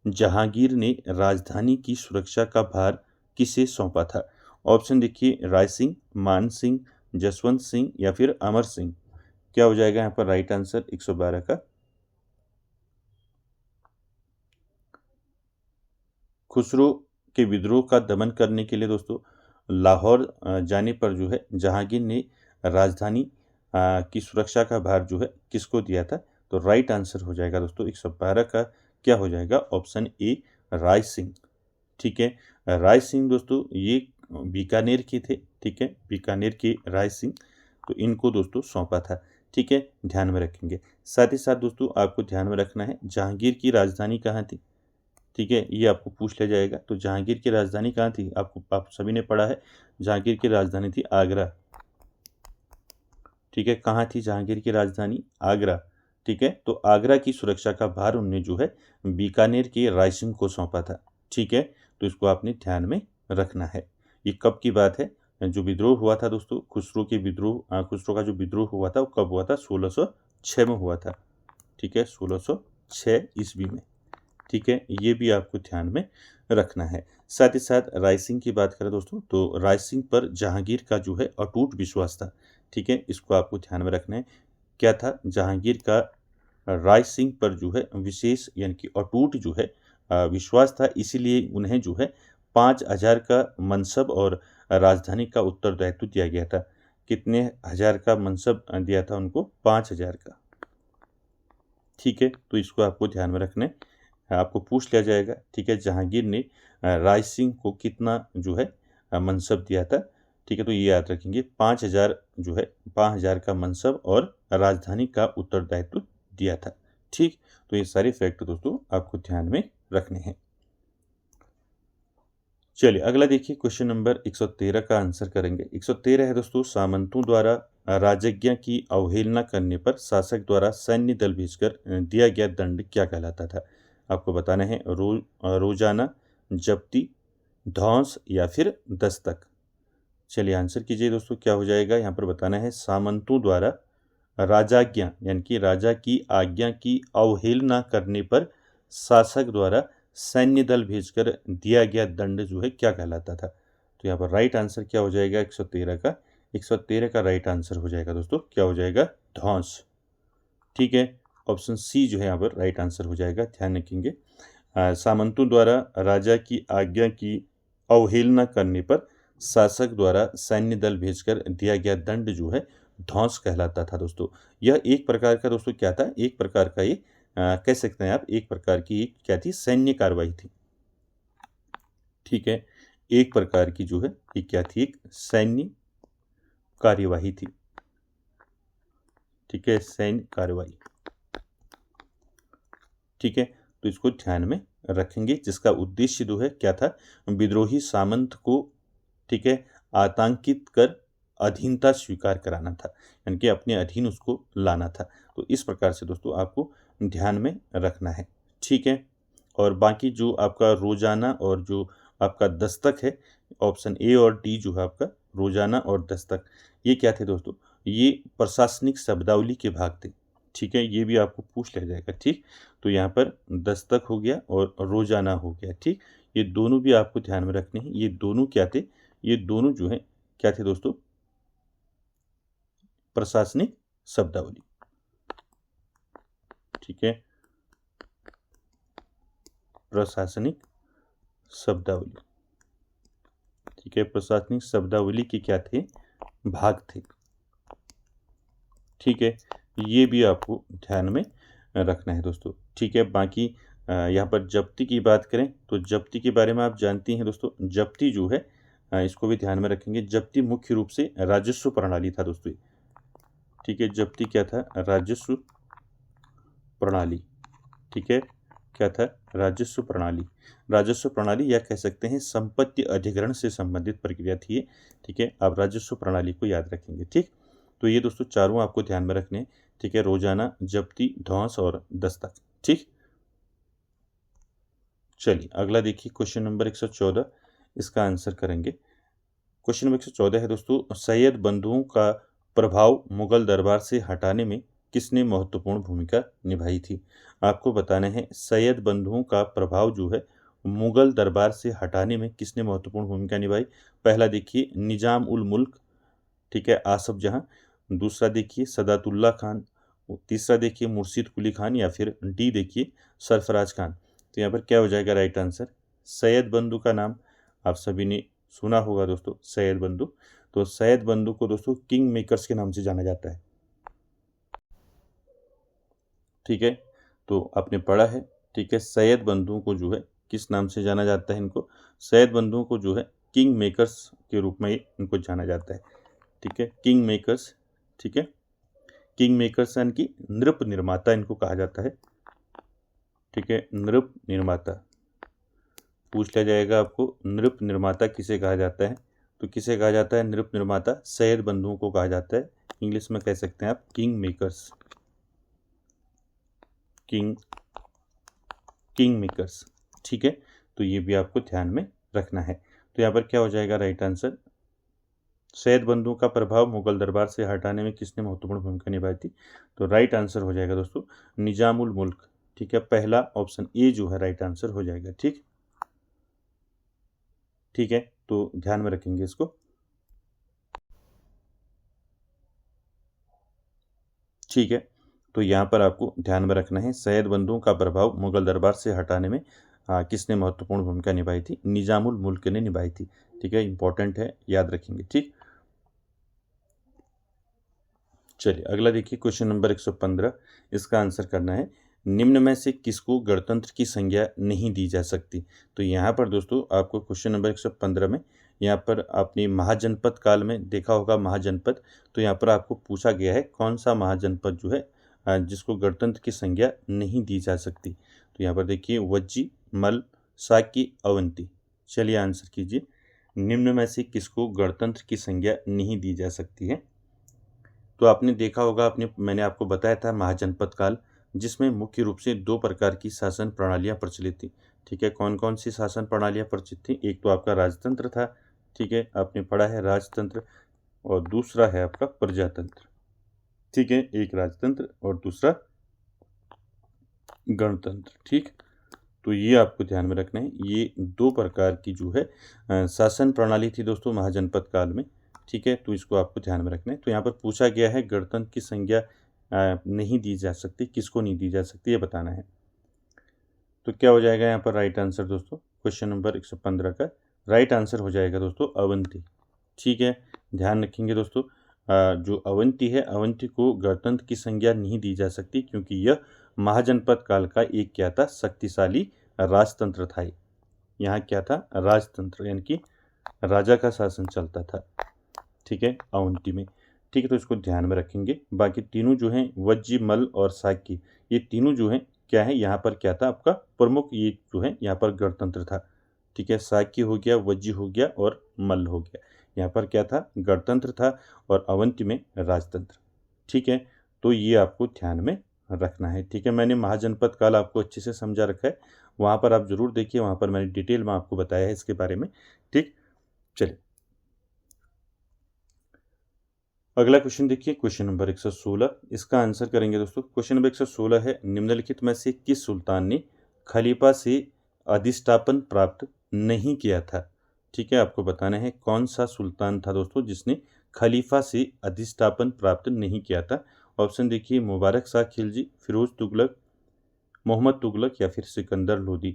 जहांगीर ने राजधानी की सुरक्षा का भार किसे सौंपा था। ऑप्शन देखिए, राय सिंह, मान सिंह, जसवंत सिंह या फिर अमर सिंह। क्या हो जाएगा यहाँ पर राइट आंसर 112 का। खुसरो के विद्रोह का दमन करने के लिए दोस्तों लाहौर जाने पर जो है जहांगीर ने राजधानी की सुरक्षा का भार जो है किसको दिया था। तो राइट आंसर हो जाएगा दोस्तों 112 का, क्या हो जाएगा, ऑप्शन ए, राय सिंह। ठीक है, राय सिंह दोस्तों ये बीकानेर के थे। ठीक है, बीकानेर के राय सिंह, तो इनको दोस्तों सौंपा था। ठीक है, ध्यान में रखेंगे। साथ ही साथ दोस्तों आपको ध्यान में रखना है जहांगीर की राजधानी कहाँ थी। ठीक है, ये आपको पूछ लिया जाएगा। तो जहांगीर की राजधानी कहाँ थी, आप सभी ने पढ़ा है, जहांगीर की राजधानी थी आगरा। ठीक है, कहाँ थी जहांगीर की राजधानी, आगरा। ठीक है, तो आगरा की सुरक्षा का भार उनने जो है बीकानेर के राय सिंह को सौंपा था। ठीक है, तो इसको आपने ध्यान में रखना है। ये कब की बात है, जो विद्रोह हुआ था दोस्तों, खुसरो के विद्रोह, खुसरो का जो विद्रोह हुआ था वो कब हुआ था, 1606 में हुआ था। ठीक है, 1606 ईस्वी में। ठीक है, ये भी आपको ध्यान में रखना है। साथ ही साथ राय सिंह की बात करें दोस्तों, तो राय सिंह पर जहांगीर का जो है अटूट विश्वास था। ठीक है, इसको आपको ध्यान में रखना है। क्या था, जहांगीर का राय सिंह पर जो है विशेष यानी कि अटूट जो है विश्वास था, इसीलिए उन्हें जो है 5,000 का मनसब और राजधानी का उत्तरदायित्व दिया गया था। कितने हजार का मनसब दिया था उनको, 5,000 का। ठीक है, तो इसको आपको ध्यान में रखना है, आपको पूछ लिया जाएगा। ठीक है, जहांगीर ने राय सिंह को कितना जो है मनसब दिया था। ठीक है, तो ये याद रखेंगे, 5,000 जो है 5,000 का मनसब और राजधानी का उत्तरदायित्व दिया था। ठीक, तो ये सारे फैक्ट दोस्तों आपको ध्यान में रखने हैं। चलिए अगला देखिए, क्वेश्चन नंबर 113 का आंसर करेंगे। 113 है दोस्तों, सामंतों द्वारा राजज्ञा की अवहेलना करने पर शासक द्वारा सैन्य दल भेजकर दिया गया दंड क्या कहलाता था? आपको बताना है रोजाना, जब्ती, धौंस या फिर दस्तक। चलिए आंसर कीजिए दोस्तों, क्या हो जाएगा? यहाँ पर बताना है सामंतों द्वारा राजाज्ञा यानी कि राजा की आज्ञा की अवहेलना करने पर शासक द्वारा सैन्य दल भेजकर दिया गया दंड जो है क्या कहलाता था? तो यहाँ पर राइट आंसर क्या हो जाएगा 113 का? 113 का राइट आंसर हो जाएगा दोस्तों, क्या हो जाएगा? धौंस। ठीक है, ऑप्शन सी जो है यहाँ पर राइट आंसर हो जाएगा, ध्यान रखेंगे। सामंतों द्वारा राजा की आज्ञा की अवहेलना करने पर शासक द्वारा सैन्य दल भेजकर दिया गया दंड जो है धौंस कहलाता था दोस्तों। यह एक प्रकार का दोस्तों क्या था? एक प्रकार का ये कह सकते हैं आप, एक प्रकार की क्या थी? सैन्य कार्रवाई थी। ठीक है, एक प्रकार की जो है ये क्या थी? एक सैन्य कार्यवाही थी। ठीक है, सैन्य कार्रवाई। ठीक है, तो इसको ध्यान में रखेंगे, जिसका उद्देश्य जो है क्या था? विद्रोही सामंत को, ठीक है, आतंकित कर अधीनता स्वीकार कराना था, यानी कि अपने अधीन उसको लाना था। तो इस प्रकार से दोस्तों आपको ध्यान में रखना है। ठीक है, और बाकी जो आपका रोजाना और जो आपका दस्तक है, ऑप्शन ए और डी जो है आपका रोजाना और दस्तक, ये क्या थे दोस्तों? ये प्रशासनिक शब्दावली के भाग थे। ठीक है, ये भी आपको पूछ लिया जाएगा। ठीक, तो यहाँ पर दस्तक हो गया और रोजाना हो गया। ठीक, ये दोनों भी आपको ध्यान में रखने हैं। ये दोनों क्या थे? ये दोनों जो है क्या थे दोस्तों? प्रशासनिक शब्दावली। ठीक है, प्रशासनिक शब्दावली। ठीक है, प्रशासनिक शब्दावली के क्या थे? भाग थे। ठीक है, ये भी आपको ध्यान में रखना है दोस्तों। ठीक है, बाकी यहाँ पर जब्ती की बात करें तो जब्ती के बारे में आप जानती हैं दोस्तों। जब्ती जो है इसको भी ध्यान में रखेंगे। जब्ती मुख्य रूप से राजस्व प्रणाली था दोस्तों। ठीक है, जब्ती क्या था? राजस्व प्रणाली। ठीक है, क्या था? राजस्व प्रणाली। राजस्व प्रणाली या कह सकते हैं संपत्ति अधिग्रहण से संबंधित प्रक्रिया थी ये। ठीक है, आप राजस्व प्रणाली को याद रखेंगे। ठीक, तो ये दोस्तों चारों आपको ध्यान में रखने हैं। ठीक है, रोजाना, जब्ती, धौंस और दस्तक। ठीक, चलिए अगला देखिए, क्वेश्चन नंबर 114, इसका आंसर करेंगे। क्वेश्चन नंबर 114 है दोस्तों, सैयद बंधुओं का प्रभाव मुगल दरबार से हटाने में किसने महत्वपूर्ण भूमिका निभाई थी? आपको बताना है सैयद बंधुओं का प्रभाव जो है मुगल दरबार से हटाने में किसने महत्वपूर्ण भूमिका निभाई? पहला देखिए निजाम उल मुल्क, ठीक है, आसफ जहां। दूसरा देखिए सदातुल्ला खान। तीसरा देखिए मुर्शिद कुली खान, या फिर डी देखिए सरफराज खान। तो यहाँ पर क्या हो जाएगा राइट आंसर? सैयद बंधु का नाम आप सभी ने सुना होगा दोस्तों, सैयद बंधु। तो सैयद बंधु को दोस्तों किंग मेकर्स के नाम से जाना जाता है। ठीक है, तो आपने पढ़ा है। ठीक है, सैयद बंधुओं को जो है किस नाम से जाना जाता है? इनको सैयद बंधुओं को जो है किंग मेकर्स के रूप में इनको जाना जाता है। ठीक है, किंग मेकर्स। ठीक है, किंग मेकर्स यानी कि नृप निर्माता इनको कहा जाता है। ठीक है, नृप निर्माता पूछ लिया जाएगा आपको, नृप निर्माता किसे कहा जाता है? तो किसे कहा जाता है नृप निर्माता? सैयद बंधुओं को कहा जाता है। इंग्लिश में कह सकते हैं आप किंग मेकर्स। King makers. ठीक है, तो ये भी आपको ध्यान में रखना है। तो यहाँ पर क्या हो जाएगा राइट आंसर? सैयद बंधुओं का प्रभाव मुगल दरबार से हटाने में किसने महत्वपूर्ण भूमिका निभाई थी? तो राइट आंसर हो जाएगा दोस्तों निजामुल मुल्क। ठीक है, पहला ऑप्शन ए जो है राइट आंसर हो जाएगा। ठीक, ठीक है, तो ध्यान में रखेंगे इसको। ठीक है, तो यहाँ पर आपको ध्यान में रखना है सैयद बंधुओं का प्रभाव मुगल दरबार से हटाने में किसने महत्वपूर्ण भूमिका निभाई थी? निजामुल मुल्क ने निभाई थी। ठीक है, इंपॉर्टेंट है, याद रखेंगे। ठीक, चलिए अगला देखिए, क्वेश्चन नंबर 115, इसका आंसर करना है निम्न में से किसको गणतंत्र की संज्ञा नहीं दी जा सकती? तो यहाँ पर दोस्तों आपको क्वेश्चन नंबर 115 में यहाँ पर आपने महाजनपद काल में देखा होगा महाजनपद। तो यहाँ पर आपको पूछा गया है कौन सा महाजनपद जो है जिसको गणतंत्र की संज्ञा नहीं दी जा सकती? तो यहाँ पर देखिए वज्जी, मल, साकी, अवंती। चलिए आंसर कीजिए। निम्न में से किसको गणतंत्र की संज्ञा नहीं दी जा सकती है? तो आपने देखा होगा, मैंने आपको बताया था महाजनपद काल, जिसमें मुख्य रूप से दो प्रकार की शासन प्रणालियाँ प्रचलित थी। ठीक है, कौन कौन सी शासन प्रणालियाँ प्रचलित थी? एक तो आपका राजतंत्र था, ठीक है, आपने पढ़ा है राजतंत्र, और दूसरा है आपका प्रजातंत्र। ठीक है, एक राजतंत्र और दूसरा गणतंत्र। ठीक, तो ये आपको ध्यान में रखना है। ये दो प्रकार की जो है शासन प्रणाली थी दोस्तों महाजनपद काल में। ठीक है, तो इसको आपको ध्यान में रखना है। तो यहाँ पर पूछा गया है गणतंत्र की संज्ञा नहीं दी जा सकती, किसको नहीं दी जा सकती, ये बताना है। तो क्या हो जाएगा यहाँ पर राइट आंसर दोस्तों? क्वेश्चन नंबर 115 का राइट आंसर हो जाएगा दोस्तों अवंती। ठीक है, ध्यान रखेंगे दोस्तों, जो अवंती है, अवंती को गणतंत्र की संज्ञा नहीं दी जा सकती, क्योंकि यह महाजनपद काल का एक क्या था? शक्तिशाली राजतंत्र था। यहाँ क्या था? राजतंत्र, यानी कि राजा का शासन चलता था। ठीक है, अवंती में। ठीक है, तो इसको ध्यान में रखेंगे। बाकी तीनों जो हैं वज्जी, मल्ल और शाक्य, ये तीनों जो हैं क्या है, यहाँ पर क्या था आपका प्रमुख, ये जो है यहाँ पर गणतंत्र था। ठीक है, शाक्य हो गया, वज्जी हो गया और मल्ल हो गया। यहाँ पर क्या था? गणतंत्र था, और अवंती में राजतंत्र। ठीक है, तो ये आपको ध्यान में रखना है। ठीक है, मैंने महाजनपद काल आपको अच्छे से समझा रखा है, वहाँ पर आप जरूर देखिए, वहाँ पर मैंने डिटेल में आपको बताया है इसके बारे में। ठीक, चलिए अगला क्वेश्चन देखिए, क्वेश्चन नंबर 116, इसका आंसर करेंगे दोस्तों। क्वेश्चन नंबर 116 है, निम्नलिखित में से किस सुल्तान ने खलीफा से अधिष्ठापन प्राप्त नहीं किया था? ठीक है, आपको बताना है कौन सा सुल्तान था दोस्तों जिसने खलीफा से अधिष्ठापन प्राप्त नहीं किया था। ऑप्शन देखिए, मुबारक शाह खिलजी, फिरोज तुगलक, मोहम्मद तुगलक, या फिर सिकंदर लोदी।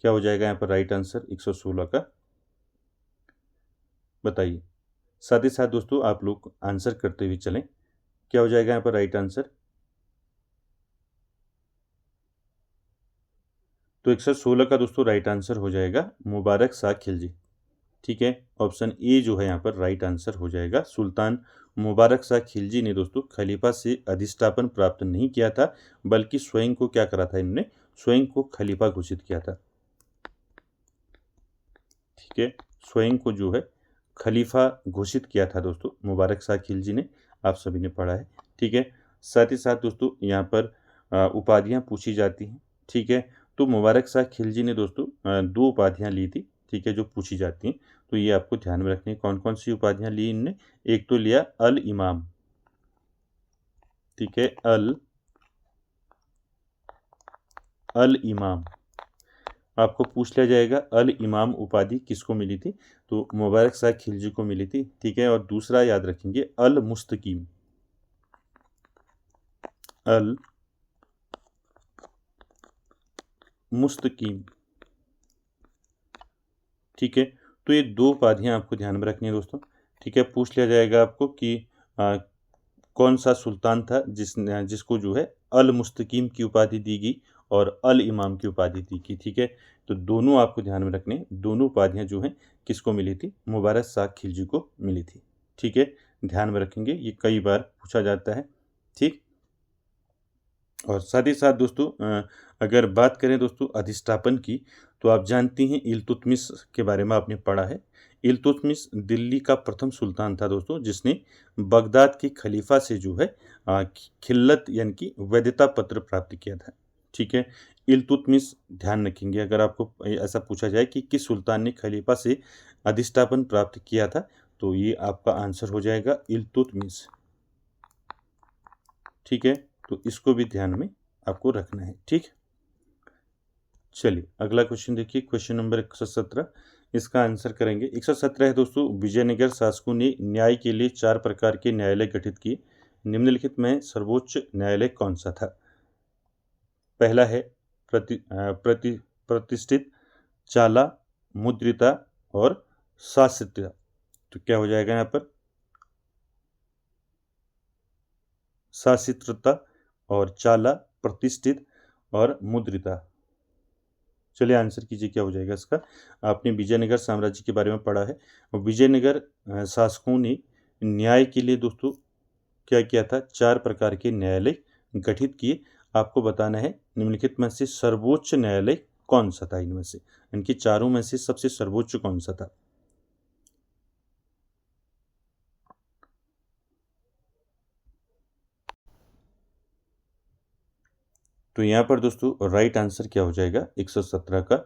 क्या हो जाएगा यहाँ पर राइट आंसर 116 का? बताइए। साथ ही साथ दोस्तों आप लोग आंसर करते हुए चलें। क्या हो जाएगा यहाँ पर राइट आंसर? तो 116 का दोस्तों राइट आंसर हो जाएगा मुबारक शाह खिलजी। ठीक है, ऑप्शन ए जो है यहाँ पर राइट आंसर हो जाएगा। सुल्तान मुबारक शाह खिलजी ने दोस्तों खलीफा से अधिष्ठापन प्राप्त नहीं किया था, बल्कि स्वयं को क्या करा था? इन्होंने स्वयं को खलीफा घोषित किया था। ठीक है, स्वयं को जो है खलीफा घोषित किया था दोस्तों मुबारक शाह खिलजी ने, आप सभी ने पढ़ा है। ठीक है, साथ ही साथ दोस्तों यहाँ पर उपाधियाँ पूछी जाती हैं। ठीक है, तो मुबारक शाह खिलजी ने दोस्तों दो उपाधियाँ ली थी, ठीक है, जो पूछी जाती हैं। तो ये आपको ध्यान में रखनी है, कौन कौन सी उपाधियाँ ली इनने। एक तो लिया अल इमाम, ठीक है, अल इमाम। आपको पूछ लिया जाएगा अल इमाम उपाधि किसको मिली थी? तो मुबारक शाह खिलजी को मिली थी। ठीक है, और दूसरा याद रखेंगे अल मुस्तकीम, अल मुस्तकीम। ठीक है, तो ये दो उपाधियां आपको ध्यान में रखनी है दोस्तों। ठीक है, पूछ लिया जाएगा आपको कि कौन सा सुल्तान था जिसको जो है अल मुस्तकीम की उपाधि दी गई और अल इमाम की उपाधि दी गई। ठीक है, तो दोनों आपको ध्यान में रखने, दोनों उपाधियां जो हैं किसको मिली थी? मुबारक शाह खिलजी को मिली थी। ठीक है, ध्यान में रखेंगे, ये कई बार पूछा जाता है। ठीक, और साथ ही साथ दोस्तों अगर बात करें दोस्तों अधिष्ठापन की, तो आप जानती हैं इल्तुतमिश के बारे में आपने पढ़ा है। इल्तुतमिश दिल्ली का प्रथम सुल्तान था दोस्तों, जिसने बगदाद के खलीफा से जो है खिल्लत यानी कि वैधता पत्र प्राप्त किया था। ठीक है, इल्तुतमिश ध्यान रखेंगे, अगर आपको ऐसा पूछा जाए कि किस सुल्तान ने खलीफा से अधिष्ठापन प्राप्त किया था, तो ये आपका आंसर हो जाएगा इल्तुतमिश। ठीक है, तो इसको भी ध्यान में आपको रखना है। ठीक, चलिए अगला क्वेश्चन देखिए, क्वेश्चन नंबर 117, इसका आंसर करेंगे। 117 है दोस्तों, विजयनगर शासकों ने न्याय के लिए 4 प्रकार के न्यायालय गठित किए, निम्नलिखित में सर्वोच्च न्यायालय कौन सा था? पहला है प्रतिष्ठित, चाला, मुद्रिता और शासिता। तो क्या हो जाएगा यहाँ पर? शासित्रता और चाला, प्रतिष्ठित और मुद्रिता। चलिए आंसर कीजिए, क्या हो जाएगा इसका? आपने विजयनगर साम्राज्य के बारे में पढ़ा है, और विजयनगर शासकों ने न्याय के लिए दोस्तों क्या किया था? 4 प्रकार के न्यायालय गठित किए। आपको बताना है निम्नलिखित में से सर्वोच्च न्यायालय कौन सा था इनमें से, इनके चारों में से सबसे सर्वोच्च कौन सा था? तो यहाँ पर दोस्तों राइट आंसर क्या हो जाएगा 117 का?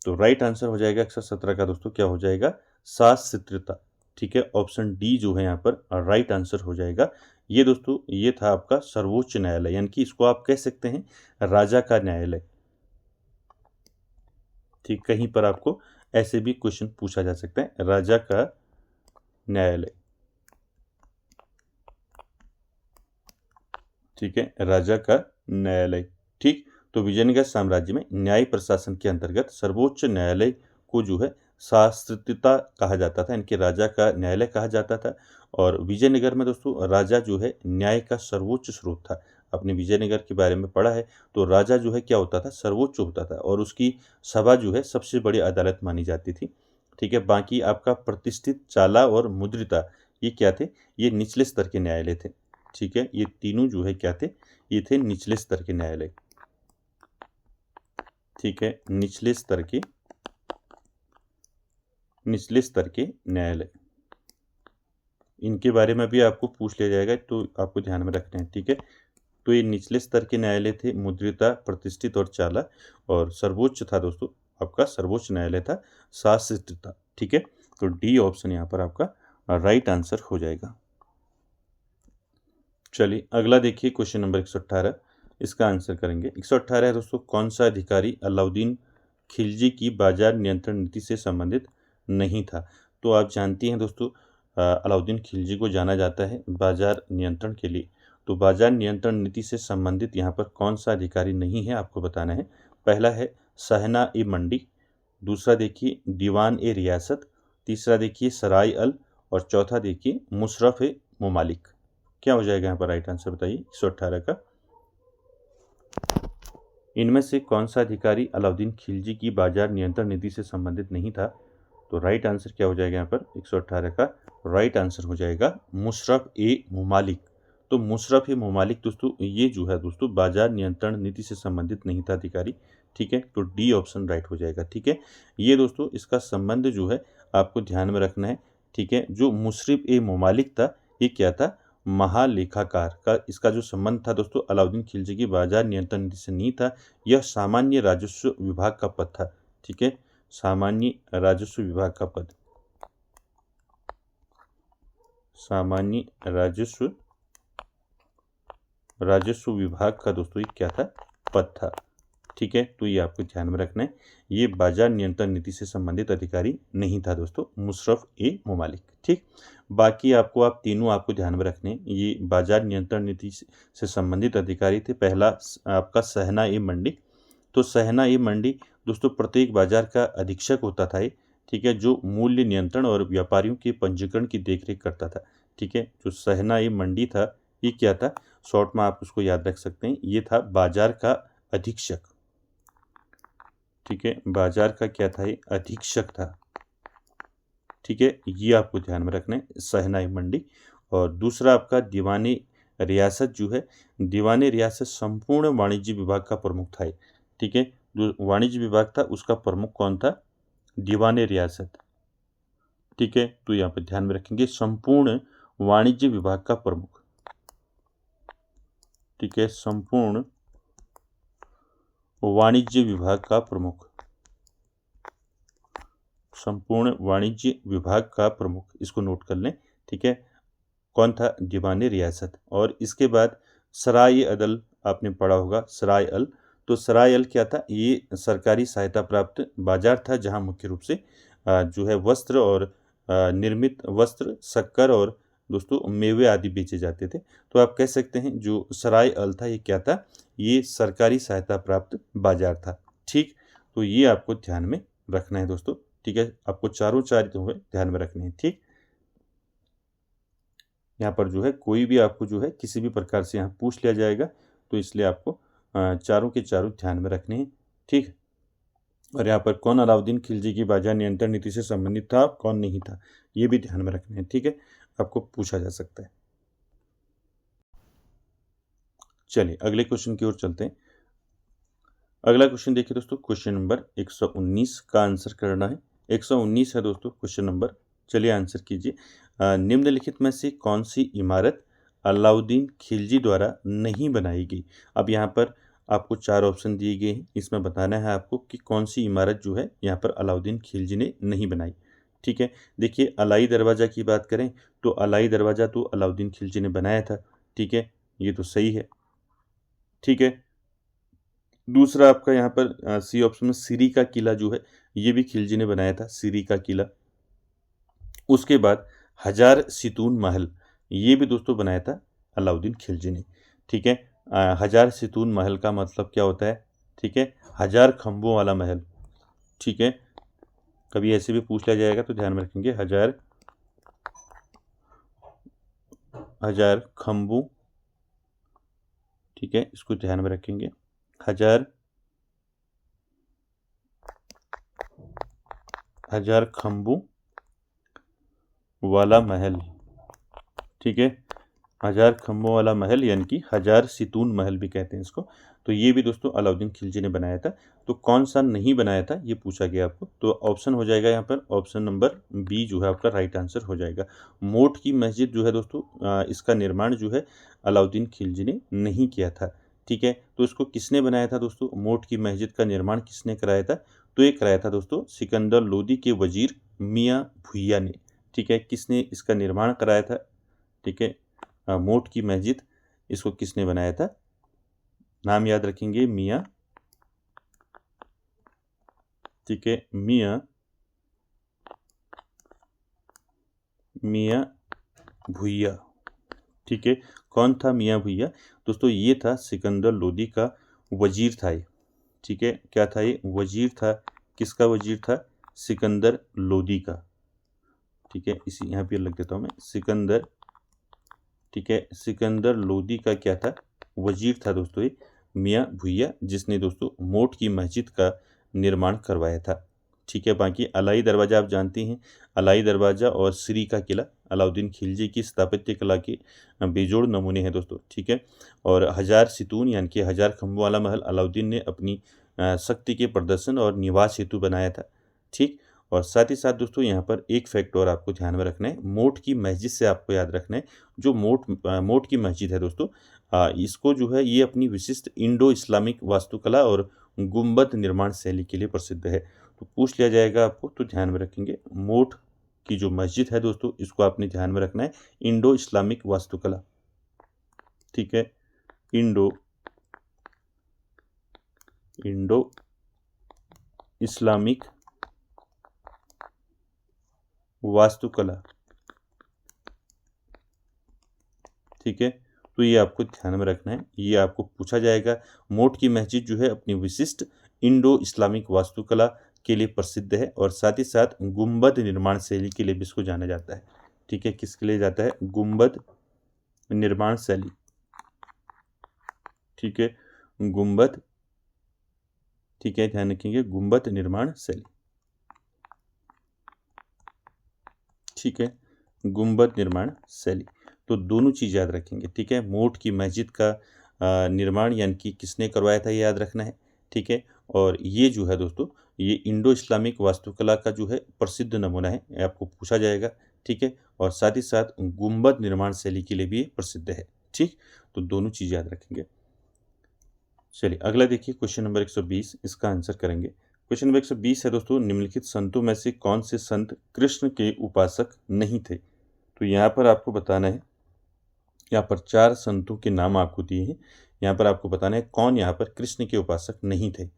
तो राइट आंसर हो जाएगा 117 का दोस्तों, क्या हो जाएगा? सास्त्रता। ठीक है, ऑप्शन डी जो है यहाँ पर राइट आंसर हो जाएगा। ये दोस्तों ये था आपका सर्वोच्च न्यायालय, यानी कि इसको आप कह सकते हैं राजा का न्यायालय। ठीक, कहीं पर आपको ऐसे भी क्वेश्चन पूछा जा सकता है, राजा का न्यायालय। ठीक है, राजा का न्यायालय। ठीक, तो विजयनगर साम्राज्य में न्याय प्रशासन के अंतर्गत सर्वोच्च न्यायालय को जो है शास्त्रता कहा जाता था, इनके राजा का न्यायालय कहा जाता था। और विजयनगर में दोस्तों राजा जो है न्याय का सर्वोच्च स्रोत था। अपने विजयनगर के बारे में पढ़ा है, तो राजा जो है क्या होता था? सर्वोच्च होता था, और उसकी सभा जो है सबसे बड़ी अदालत मानी जाती थी। ठीक है, बाकी आपका प्रतिष्ठित, चाला और मुद्रिता ये क्या थे? ये निचले स्तर के न्यायालय थे। ठीक है, ये तीनों जो है क्या थे? ये थे निचले स्तर के न्यायालय। ठीक है, निचले स्तर के न्यायालय, इनके बारे में भी आपको पूछ लिया जाएगा, तो आपको ध्यान में रखना है। ठीक है, तो ये निचले स्तर के न्यायालय थे मुद्रिता, प्रतिष्ठित और चाला, और सर्वोच्च था दोस्तों आपका, सर्वोच्च न्यायालय था शास्त्रिता। ठीक है, तो डी ऑप्शन यहाँ पर आपका राइट आंसर हो जाएगा। चलिए अगला देखिए, क्वेश्चन नंबर 118, इसका आंसर करेंगे। 118 है दोस्तों, कौन सा अधिकारी अलाउद्दीन खिलजी की बाजार नियंत्रण नीति से संबंधित नहीं था? तो आप जानती हैं दोस्तों अलाउद्दीन खिलजी को जाना जाता है बाजार नियंत्रण के लिए। तो बाजार नियंत्रण नीति से संबंधित यहाँ पर कौन सा अधिकारी नहीं है, आपको बताना है। पहला है सहना ए मंडी, दूसरा देखिए दीवान ए रियासत, तीसरा देखिए सराय अल, और चौथा देखिए मुशर्रफ ए ममालिक। क्या हो जाएगा यहाँ पर राइट आंसर, बताइए 118 का। इनमें से कौन सा अधिकारी अलाउद्दीन खिलजी की बाजार नियंत्रण नीति से संबंधित नहीं था? तो राइट आंसर क्या हो जाएगा यहाँ पर 118 का? राइट आंसर हो जाएगा मुशर्रफ ए ममालिक। तो मुशर्रफ ए ममालिक दोस्तों ये जो है दोस्तों बाजार नियंत्रण नीति से संबंधित नहीं था अधिकारी। ठीक है, तो डी ऑप्शन राइट हो जाएगा। ठीक है, ये दोस्तों इसका संबंध जो है आपको ध्यान में रखना है। ठीक है, जो मुशर्रफ ए ममालिक था ये क्या था? महालेखाकार का इसका जो संबंध था दोस्तों अलाउद्दीन खिलजी की बाजार नियंत्रण नीति से नहीं था, यह सामान्य राजस्व विभाग का पद था। ठीक है, सामान्य राजस्व विभाग का पद, सामान्य राजस्व विभाग का दोस्तों ये क्या था? पद था। ठीक है, तो ये आपको ध्यान में रखना है, ये बाजार नियंत्रण नीति से संबंधित अधिकारी नहीं था दोस्तों मुशर्रफ ए ममालिक। ठीक, बाकी आपको आप तीनों आपको ध्यान में रखने हैं, ये बाजार नियंत्रण नीति से संबंधित अधिकारी थे। पहला आपका सहना ए मंडी, तो सहना ए मंडी दोस्तों प्रत्येक बाजार का अधीक्षक होता था ये। ठीक है, जो मूल्य नियंत्रण और व्यापारियों के पंजीकरण की देखरेख करता था। ठीक है, जो सहना ए मंडी था ये क्या था? शॉर्ट में आप उसको याद रख सकते हैं, ये था बाजार का अधीक्षक। ठीक है, बाजार का क्या था? ये अधीक्षक था। ठीक है, ये आपको ध्यान में रखना है, सहना ए मंडी। और दूसरा आपका दीवानी रियासत जो है, दीवानी रियासत संपूर्ण वाणिज्य विभाग का प्रमुख था। ठीक है, जो वाणिज्य विभाग था उसका प्रमुख कौन था? दीवाने रियासत। ठीक है, तो यहाँ पर ध्यान में रखेंगे संपूर्ण वाणिज्य विभाग का प्रमुख। ठीक है, संपूर्ण वाणिज्य विभाग का प्रमुख, संपूर्ण वाणिज्य विभाग का प्रमुख, इसको नोट कर लें। ठीक है, कौन था? दीवाने रियासत। और इसके बाद सराय अदल आपने पढ़ा होगा, सराय अल। तो सराय अल क्या था? ये सरकारी सहायता प्राप्त बाजार था, जहां मुख्य रूप से जो है वस्त्र और निर्मित वस्त्र, शक्कर और दोस्तों मेवे आदि बेचे जाते थे। तो आप कह सकते हैं जो सराय अल था ये क्या था? ये सरकारी सहायता प्राप्त बाजार था। ठीक, तो ये आपको ध्यान में रखना है दोस्तों। ठीक है, आपको चारों चार जो है ध्यान में रखने हैं। ठीक, यहाँ पर जो है कोई भी आपको जो है किसी भी प्रकार से यहाँ पूछ लिया जाएगा, तो इसलिए आपको चारों के चारों ध्यान में रखने हैं। ठीक, और यहाँ पर कौन अलाउद्दीन खिलजी की बाजार नियंत्रण नीति से संबंधित था, कौन नहीं था, ये भी ध्यान में रखने हैं। ठीक है, आपको पूछा जा सकता है। चलिए अगले क्वेश्चन की ओर चलते हैं। अगला क्वेश्चन देखिए दोस्तों, क्वेश्चन नंबर 119 का आंसर करना है। 119 है दोस्तों क्वेश्चन नंबर। चलिए आंसर कीजिए। निम्नलिखित में से कौन सी इमारत अलाउद्दीन खिलजी द्वारा नहीं बनाई गई? अब यहाँ पर आपको 4 ऑप्शन दिए गए हैं, इसमें बताना है आपको कि कौन सी इमारत जो है यहाँ पर अलाउद्दीन खिलजी ने नहीं बनाई। ठीक है, देखिए अलाई दरवाज़ा की बात करें तो अलाई दरवाज़ा तो अलाउद्दीन खिलजी ने बनाया था। ठीक है, ये तो सही है। ठीक है, दूसरा आपका यहाँ पर सी ऑप्शन में सिरी का किला जो है ये भी खिलजी ने बनाया था, सिरी का किला। उसके बाद हजार सितून महल, ये भी दोस्तों बनाया था अलाउद्दीन खिलजी ने। ठीक है, हजार सितून महल का मतलब क्या होता है? ठीक है, हजार खंभों वाला महल। ठीक है, कभी ऐसे भी पूछ लिया जाएगा तो ध्यान में रखेंगे, हजार खंभों। ठीक है, इसको ध्यान में रखेंगे, हजार खंभों वाला महल। ठीक है, हजार खंभों वाला महल यानी कि हजार सितून महल भी कहते हैं इसको। तो ये भी दोस्तों अलाउद्दीन खिलजी ने बनाया था। तो कौन सा नहीं बनाया था ये पूछा गया आपको, तो ऑप्शन हो जाएगा यहाँ पर ऑप्शन नंबर बी जो है आपका राइट आंसर हो जाएगा। मोट की मस्जिद जो है दोस्तों, इसका निर्माण जो है अलाउद्दीन खिलजी ने नहीं किया था। ठीक है, तो इसको किसने बनाया था दोस्तों? मोट की मस्जिद का निर्माण किसने कराया था? तो ये कराया था दोस्तों सिकंदर लोदी के वजीर मियाँ भुइया ने। ठीक है, किसने इसका निर्माण कराया था? ठीक है, मोट की मस्जिद इसको किसने बनाया था? नाम याद रखेंगे, मियाँ। ठीक है, मियाँ भुइया। ठीक है, कौन था मियाँ भुइया? दोस्तों ये था सिकंदर लोदी का वजीर था ये। ठीक है, क्या था ये? वजीर था। किसका वजीर था? सिकंदर लोदी का। ठीक है, इसी यहाँ पे लिख देता हूँ मैं, सिकंदर। ठीक है, सिकंदर लोदी का क्या था? वजीर था दोस्तों ये मियाँ भुइया, जिसने दोस्तों मोट की मस्जिद का निर्माण करवाया था। ठीक है, बाकी अलाई दरवाज़ा आप जानते हैं, अलाई दरवाज़ा और सिरी का किला अलाउद्दीन खिलजी की स्थापत्य कला के बेजोड़ नमूने हैं दोस्तों। ठीक है, और हजार सितून यानी कि हजार खंभों वाला महल अलाउद्दीन ने अपनी शक्ति के प्रदर्शन और निवास हेतु बनाया था। ठीक, और साथ ही साथ दोस्तों यहाँ पर एक फैक्ट और आपको ध्यान में रखना है, मोट की मस्जिद से आपको याद रखना है, जो मोट की मस्जिद है दोस्तों, इसको जो है ये अपनी विशिष्ट इंडो इस्लामिक वास्तुकला और गुंबद निर्माण शैली के लिए प्रसिद्ध है। तो पूछ लिया जाएगा आपको, तो ध्यान में रखेंगे, मोट की जो मस्जिद है दोस्तों इसको आपने ध्यान में रखना है, इंडो इस्लामिक वास्तुकला। ठीक है, इंडो इस्लामिक वास्तुकला। ठीक है, तो ये आपको ध्यान में रखना है, ये आपको पूछा जाएगा। मोट की मस्जिद जो है अपनी विशिष्ट इंडो इस्लामिक वास्तुकला के लिए प्रसिद्ध है और साथ ही साथ गुंबद निर्माण शैली के लिए भी इसको जाना जाता है। ठीक है, किसके लिए जाता है? गुंबद निर्माण शैली। ठीक है, गुंबद। ठीक है, ध्यान रखेंगे, गुंबद निर्माण शैली। ठीक है, गुंबद निर्माण शैली। तो दोनों चीज़ याद रखेंगे। ठीक है, मोट की मस्जिद का निर्माण यानी कि किसने करवाया था ये याद रखना है। ठीक है, और ये जो है दोस्तों ये इंडो इस्लामिक वास्तुकला का जो है प्रसिद्ध नमूना है, ये आपको पूछा जाएगा। ठीक है, और साथ ही साथ गुंबद निर्माण शैली के लिए भी प्रसिद्ध है। ठीक, तो दोनों चीज़ याद रखेंगे। चलिए अगला देखिए, क्वेश्चन नंबर 120, इसका आंसर करेंगे। क्वेश्चन नंबर 120 है दोस्तों, निम्नलिखित संतों में से कौन से संत कृष्ण के उपासक नहीं थे? तो यहाँ पर आपको बताना है, यहाँ पर 4 संतों के नाम आपको दिए हैं, यहाँ पर आपको बताना है कौन यहाँ पर कृष्ण के उपासक नहीं थे।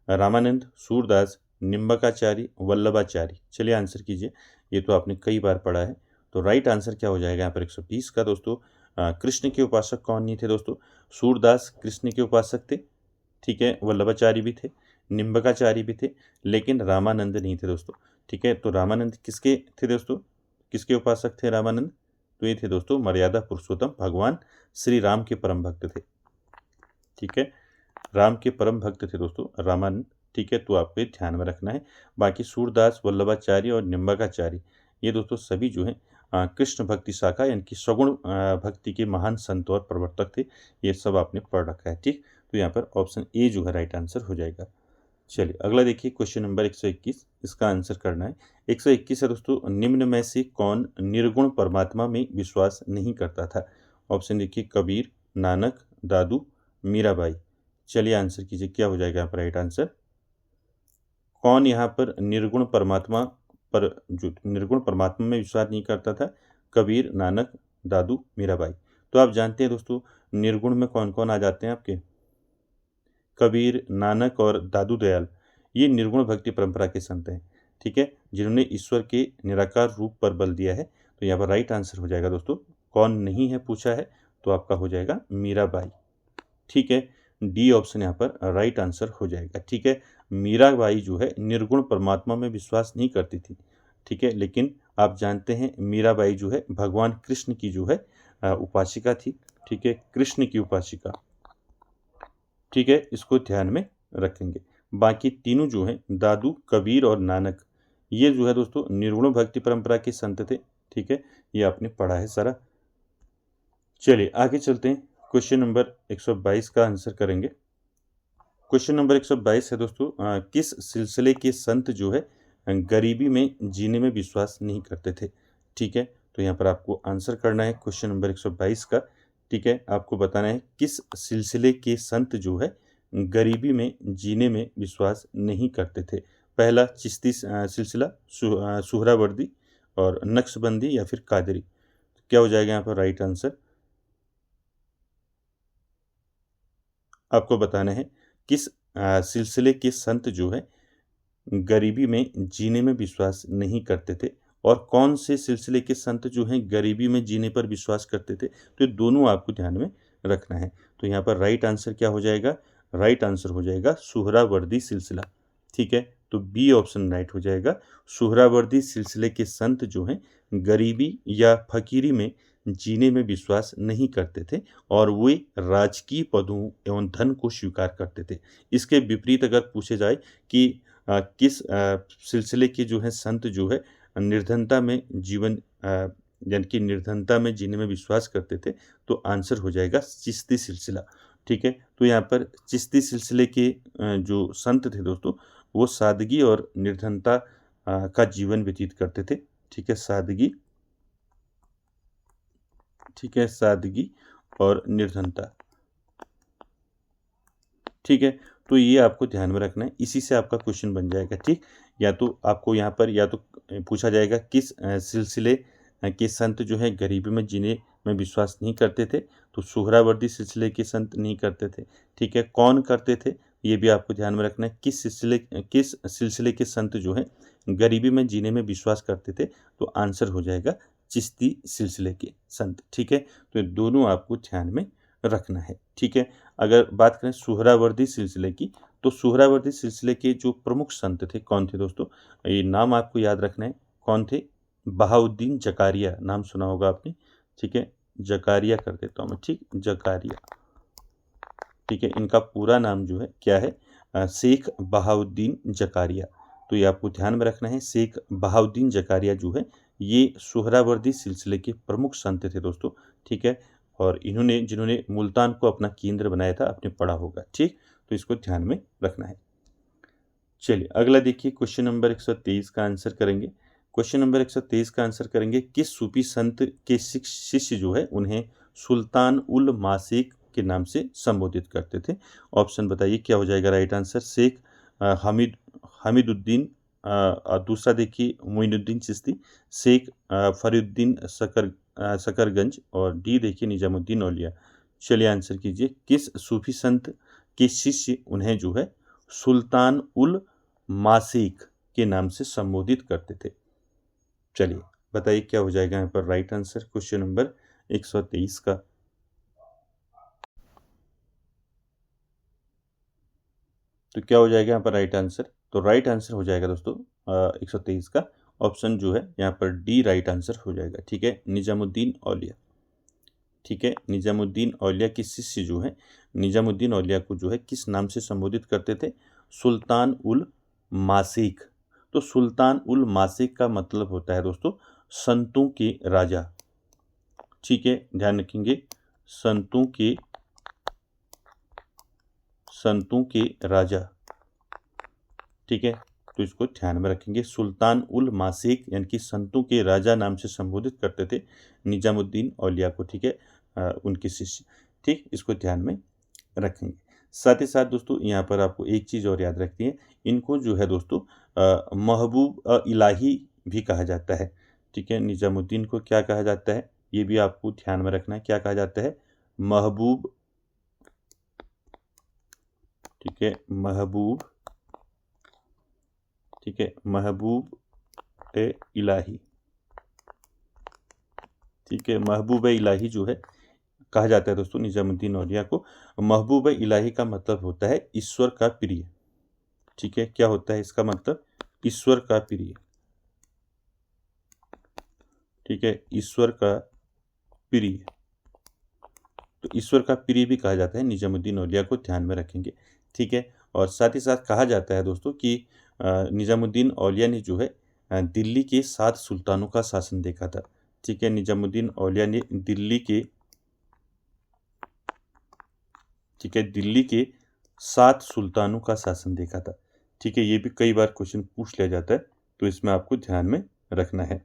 रामानंद, सूरदास, निम्बकाचार्य, वल्लभाचार्य। चलिए आंसर कीजिए, ये तो आपने कई बार पढ़ा है। तो राइट आंसर क्या हो जाएगा यहाँ पर 120 का दोस्तों? कृष्ण के उपासक कौन नहीं थे दोस्तों? सूरदास कृष्ण के उपासक थे। ठीक है, वल्लभाचार्य भी थे, निम्बकाचार्य भी थे, लेकिन रामानंद नहीं थे दोस्तों। ठीक है, तो रामानंद किसके थे दोस्तों? किसके उपासक थे रामानंद? तो ये थे दोस्तों मर्यादा पुरुषोत्तम भगवान श्री राम के परम भक्त थे। ठीक है, राम के परम भक्त थे दोस्तों रामानंद। ठीक है, तो आपको ये ध्यान में रखना है। बाकी सूरदास, वल्लभाचार्य और निम्बकाचार्य ये दोस्तों सभी जो हैं कृष्ण भक्ति शाखा यानी कि सगुण भक्ति के महान संत और प्रवर्तक थे। ये सब आपने पढ़ रखा है। ठीक, तो यहाँ पर ऑप्शन ए जो है राइट आंसर हो जाएगा। चलिए अगला देखिए क्वेश्चन नंबर 121, इसका आंसर करना है। 121 है दोस्तों, निम्न में से कौन निर्गुण परमात्मा में विश्वास नहीं करता था? ऑप्शन देखिए कबीर, नानक, दादू, मीराबाई। चलिए आंसर कीजिए, क्या हो जाएगा यहाँ पर राइट आंसर? कौन यहाँ पर निर्गुण परमात्मा पर जो निर्गुण परमात्मा में विश्वास नहीं करता था? कबीर, नानक, दादू, मीराबाई। तो आप जानते हैं दोस्तों निर्गुण में कौन कौन आ जाते हैं आपके? कबीर, नानक और दादू दयाल, ये निर्गुण भक्ति परंपरा के संत हैं, ठीक है, जिन्होंने ईश्वर के निराकार रूप पर बल दिया है। तो यहाँ पर राइट आंसर हो जाएगा दोस्तों, कौन नहीं है पूछा है तो आपका हो जाएगा मीराबाई, ठीक है। डी ऑप्शन यहाँ पर राइट आंसर हो जाएगा, ठीक है। मीराबाई जो है निर्गुण परमात्मा में विश्वास नहीं करती थी, ठीक है, लेकिन आप जानते हैं मीराबाई जो है भगवान कृष्ण की जो है उपासिका थी, ठीक है, कृष्ण की उपासिका, ठीक है, इसको ध्यान में रखेंगे। बाकी तीनों जो हैं दादू, कबीर और नानक, ये जो है दोस्तों निर्गुण भक्ति परंपरा के संत थे, ठीक है, ये आपने पढ़ा है सारा। चलिए आगे चलते हैं, क्वेश्चन नंबर 122 का आंसर करेंगे। क्वेश्चन नंबर 122 है दोस्तों, किस सिलसिले के संत जो है गरीबी में जीने में विश्वास नहीं करते थे? ठीक है, तो यहाँ पर आपको आंसर करना है क्वेश्चन नंबर 122 का, ठीक है। आपको बताना है किस सिलसिले के संत जो है गरीबी में जीने में विश्वास नहीं करते थे। पहला चिश्ती सिलसिला, सुहरावर्दी और नक्शबंदी या फिर कादरी। क्या हो जाएगा यहाँ पर राइट आंसर? आपको बताना है किस सिलसिले के संत जो है गरीबी में जीने में विश्वास नहीं करते थे, और कौन से सिलसिले के संत जो हैं गरीबी में जीने पर विश्वास करते थे। तो ये दोनों आपको ध्यान में रखना है। तो यहाँ पर राइट आंसर क्या हो जाएगा? राइट आंसर हो जाएगा सुहरावर्दी सिलसिला, ठीक है। तो बी ऑप्शन राइट हो जाएगा। सुहरावर्दी सिलसिले के संत जो हैं गरीबी या फकीरी में जीने में विश्वास नहीं करते थे, और वे राजकीय पदों एवं धन को स्वीकार करते थे। इसके विपरीत अगर पूछे जाए कि किस सिलसिले के जो है संत जो है निर्धनता में जीवन यानी कि निर्धनता में जीने में विश्वास करते थे, तो आंसर हो जाएगा चिश्ती सिलसिला, ठीक है। तो यहाँ पर चिश्ती सिलसिले के जो संत थे दोस्तों, वो सादगी और निर्धनता का जीवन व्यतीत करते थे, ठीक है, सादगी, ठीक है, सादगी और निर्धनता, ठीक है। तो ये आपको ध्यान में रखना है, इसी से आपका क्वेश्चन बन जाएगा, ठीक। या तो आपको यहाँ पर या तो पूछा जाएगा किस सिलसिले के संत जो है गरीबी में जीने में विश्वास नहीं करते थे, तो सुहरावर्दी सिलसिले के संत नहीं करते थे, ठीक है। कौन करते थे ये भी आपको ध्यान में रखना है, किस सिलसिले के संत जो है गरीबी में जीने में विश्वास करते थे, तो आंसर हो जाएगा चिश्ती सिलसिले के संत, ठीक है। तो ये दोनों आपको ध्यान में रखना है, ठीक है। अगर बात करें सुहरावर्दी सिलसिले की, तो सुहरावर्दी सिलसिले के जो प्रमुख संत थे कौन थे दोस्तों? ये नाम आपको याद रखना है, कौन थे? बहाउद्दीन जकारिया, नाम सुना होगा आपने, ठीक है, जकारिया कर देता हूँ मैं, ठीक, जकारिया, ठीक है। इनका पूरा नाम जो है क्या है? शेख बहाउद्दीन जकारिया। तो ये आपको ध्यान में रखना है, शेख बहाउद्दीन जकारिया जो है ये सुहरावर्दी सिलसिले के प्रमुख संत थे दोस्तों, ठीक है। और इन्होंने जिन्होंने मुल्तान को अपना केंद्र बनाया था, आपने पढ़ा होगा, ठीक। तो इसको ध्यान में रखना है। चलिए अगला देखिए, क्वेश्चन नंबर 123 का आंसर करेंगे। क्वेश्चन नंबर 123 का आंसर करेंगे, किस सूफी संत के शिष्य जो है उन्हें सुल्तान उल मासिक के नाम से संबोधित करते थे? ऑप्शन बताइए क्या हो जाएगा राइट आंसर? शेख हमीदुद्दीन, दूसरा देखिए मोइनुद्दीन चिश्ती, शेख फरीउद्दीन शकरगंज, और डी देखिए निजामुद्दीन औलिया। चलिए आंसर कीजिए, किस सूफी संत के शिष्य उन्हें जो है सुल्तान उल मासिक के नाम से संबोधित करते थे? चलिए बताइए क्या हो जाएगा यहाँ पर राइट आंसर क्वेश्चन नंबर 123 का? तो क्या हो जाएगा यहाँ पर राइट आंसर? तो राइट आंसर हो जाएगा दोस्तों 123 का ऑप्शन जो है यहाँ पर डी राइट आंसर हो जाएगा, ठीक है, निजामुद्दीन औलिया, ठीक है। निजामुद्दीन औलिया के शिष्य जो है निजामुद्दीन औलिया को जो है किस नाम से संबोधित करते थे? सुल्तान उल मासिक। तो सुल्तान उल मासिक का मतलब होता है दोस्तों संतों के राजा, ठीक है, ध्यान रखेंगे, संतों के संतों के राजा, ठीक है, तो इसको ध्यान में रखेंगे। सुल्तान उल मासिक यानी कि संतों के राजा नाम से संबोधित करते थे निजामुद्दीन औलिया को, ठीक है, उनके शिष्य, ठीक, इसको ध्यान में रखेंगे। साथ ही साथ दोस्तों यहाँ पर आपको एक चीज़ और याद रखनी है, इनको जो है दोस्तों महबूब इलाही भी कहा जाता है, ठीक है। निजामुद्दीन को क्या कहा जाता है, ये भी आपको ध्यान में रखना है, क्या कहा जाता है, महबूब, ठीक है, महबूब, ठीक है, महबूब ए इलाही, ठीक है, महबूब इलाही जो है कहा जाता है दोस्तों निजामुद्दीन औलिया को। महबूब इलाही का मतलब होता है ईश्वर का प्रिय, ठीक है, क्या होता है इसका मतलब, ईश्वर का प्रिय, ठीक है, ईश्वर का प्रिय, तो ईश्वर का प्रिय भी कहा जाता है निजामुद्दीन औलिया को, ध्यान में रखेंगे, ठीक है। और साथ ही साथ कहा जाता है दोस्तों कि निजामुद्दीन औलिया ने जो है दिल्ली के 7 सुल्तानों का शासन देखा था, ठीक है। निजामुद्दीन औलिया ने दिल्ली के, ठीक है, दिल्ली के 7 सुल्तानों का शासन देखा था, ठीक है। ये भी कई बार क्वेश्चन पूछ लिया जाता है, तो इसमें आपको ध्यान में रखना है,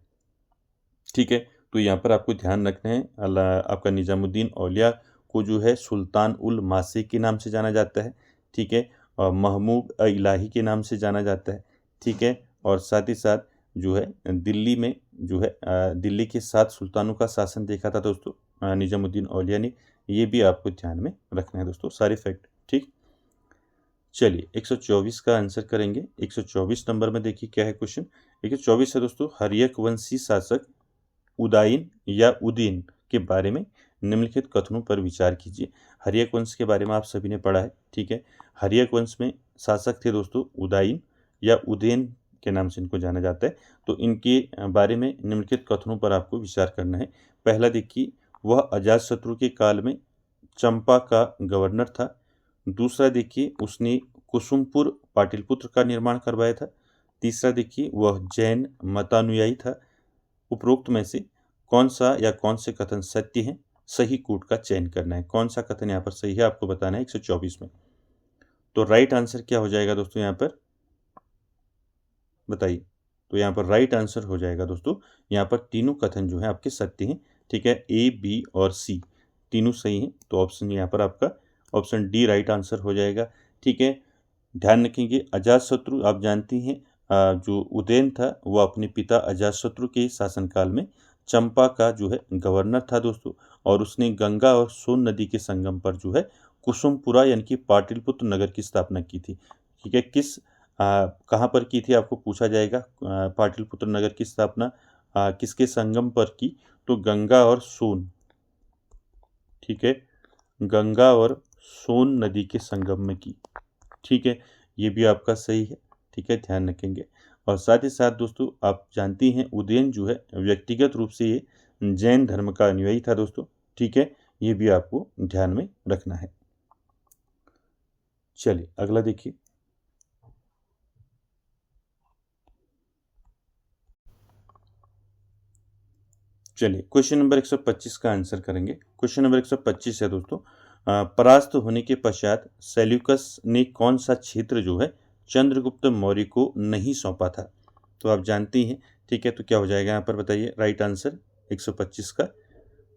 ठीक है। तो यहाँ पर आपको ध्यान रखना है, आपका निजामुद्दीन औलिया को जो है सुल्तान उल मासिक के नाम से जाना जाता है, ठीक है, और महबूब इलाही के नाम से जाना जाता है, ठीक है। और साथ ही साथ जो है दिल्ली में जो है दिल्ली के 7 सुल्तानों का शासन देखा था दोस्तों निजामुद्दीन औलिया ने, ये भी आपको ध्यान में रखना है दोस्तों, सारे फैक्ट, ठीक। चलिए 124 का आंसर करेंगे। 124 नंबर में देखिए क्या है क्वेश्चन। 124 है दोस्तों, हर्यक वंशी शासक उदायन या उदयन के बारे में निम्नलिखित कथनों पर विचार कीजिए। हर्यक वंश के बारे में आप सभी ने पढ़ा है, ठीक है। हर्यक वंश में शासक थे दोस्तों उदायन या उदयन के नाम से इनको जाना जाता है। तो इनके बारे में निम्नलिखित कथनों पर आपको विचार करना है। पहला देखिए, वह अजातशत्रु के काल में चंपा का गवर्नर था। दूसरा देखिए, उसने कुसुमपुर पाटलिपुत्र का निर्माण करवाया था। तीसरा देखिए, वह जैन मतानुयायी था। उपरोक्त में से कौन सा या कौन से कथन सत्य हैं, सही कूट का चयन करना है। कौन सा कथन यहाँ पर सही है आपको बताना है 124 में। तो राइट आंसर क्या हो जाएगा दोस्तों यहाँ पर, बताइए। तो यहाँ पर राइट आंसर हो जाएगा दोस्तों, यहाँ पर तीनों कथन जो है आपके सत्य हैं, ठीक है। ए, बी और सी तीनों सही हैं, तो ऑप्शन यहाँ पर आपका ऑप्शन डी राइट आंसर हो जाएगा, ठीक है। ध्यान रखेंगे, अजातशत्रु आप जानती हैं जो उदयन था वह अपने पिता अजातशत्रु के शासनकाल में चंपा का जो है गवर्नर था दोस्तों, और उसने गंगा और सोन नदी के संगम पर जो है कुसुमपुरा यानी कि पाटलिपुत्र नगर की स्थापना की थी, ठीक है। कहाँ पर की थी आपको पूछा जाएगा। पाटलिपुत्र नगर की स्थापना किसके संगम पर की, तो गंगा और सोन, ठीक है, गंगा और सोन नदी के संगम में की, ठीक है। ये भी आपका सही है, ठीक है, ध्यान रखेंगे। और साथ ही साथ दोस्तों आप जानती हैं उदयन जो है व्यक्तिगत रूप से ये जैन धर्म का अनुयायी था दोस्तों, ठीक है, ये भी आपको ध्यान में रखना है। चलिए अगला देखिए। चलिए क्वेश्चन नंबर 125 का आंसर करेंगे। क्वेश्चन नंबर 125 है दोस्तों, परास्त होने के पश्चात सेल्यूकस ने कौन सा क्षेत्र जो है चंद्रगुप्त मौर्य को नहीं सौंपा था। तो आप जानती हैं, ठीक है, तो क्या हो जाएगा यहाँ पर बताइए राइट आंसर 125 का।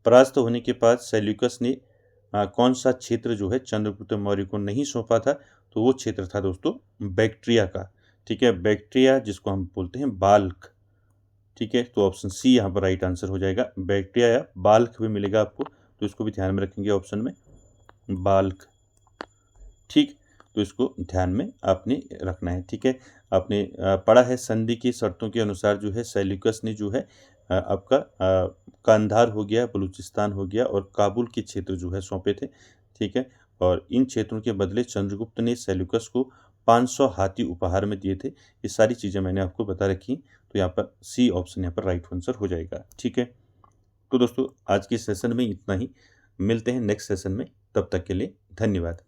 परास्त होने के बाद सेल्यूकस ने कौन सा क्षेत्र जो है चंद्रगुप्त मौर्य को नहीं सौंपा था, तो वो क्षेत्र था दोस्तों बैक्ट्रिया का, ठीक है, बैक्ट्रिया जिसको हम बोलते हैं बाल्ख, ठीक है। तो ऑप्शन सी यहाँ पर राइट आंसर हो जाएगा। बैक्ट्रिया या बाल्ख भी मिलेगा आपको, तो इसको भी ध्यान में रखेंगे ऑप्शन में बाल्ख, ठीक। तो इसको ध्यान में आपने रखना है, ठीक है। आपने पढ़ा है संधि की शर्तों के अनुसार जो है सेल्यूकस ने जो है आपका कांधार हो गया, बलूचिस्तान हो गया और काबुल के क्षेत्र जो है सौंपे थे, ठीक है। और इन क्षेत्रों के बदले चंद्रगुप्त ने सेल्यूकस को 500 हाथी उपहार में दिए थे। ये सारी चीज़ें मैंने आपको बता रखी, तो यहाँ पर सी ऑप्शन यहाँ पर राइट आंसर हो जाएगा, ठीक है। तो दोस्तों आज के सेशन में इतना ही, मिलते हैं नेक्स्ट सेशन में, तब तक के लिए धन्यवाद।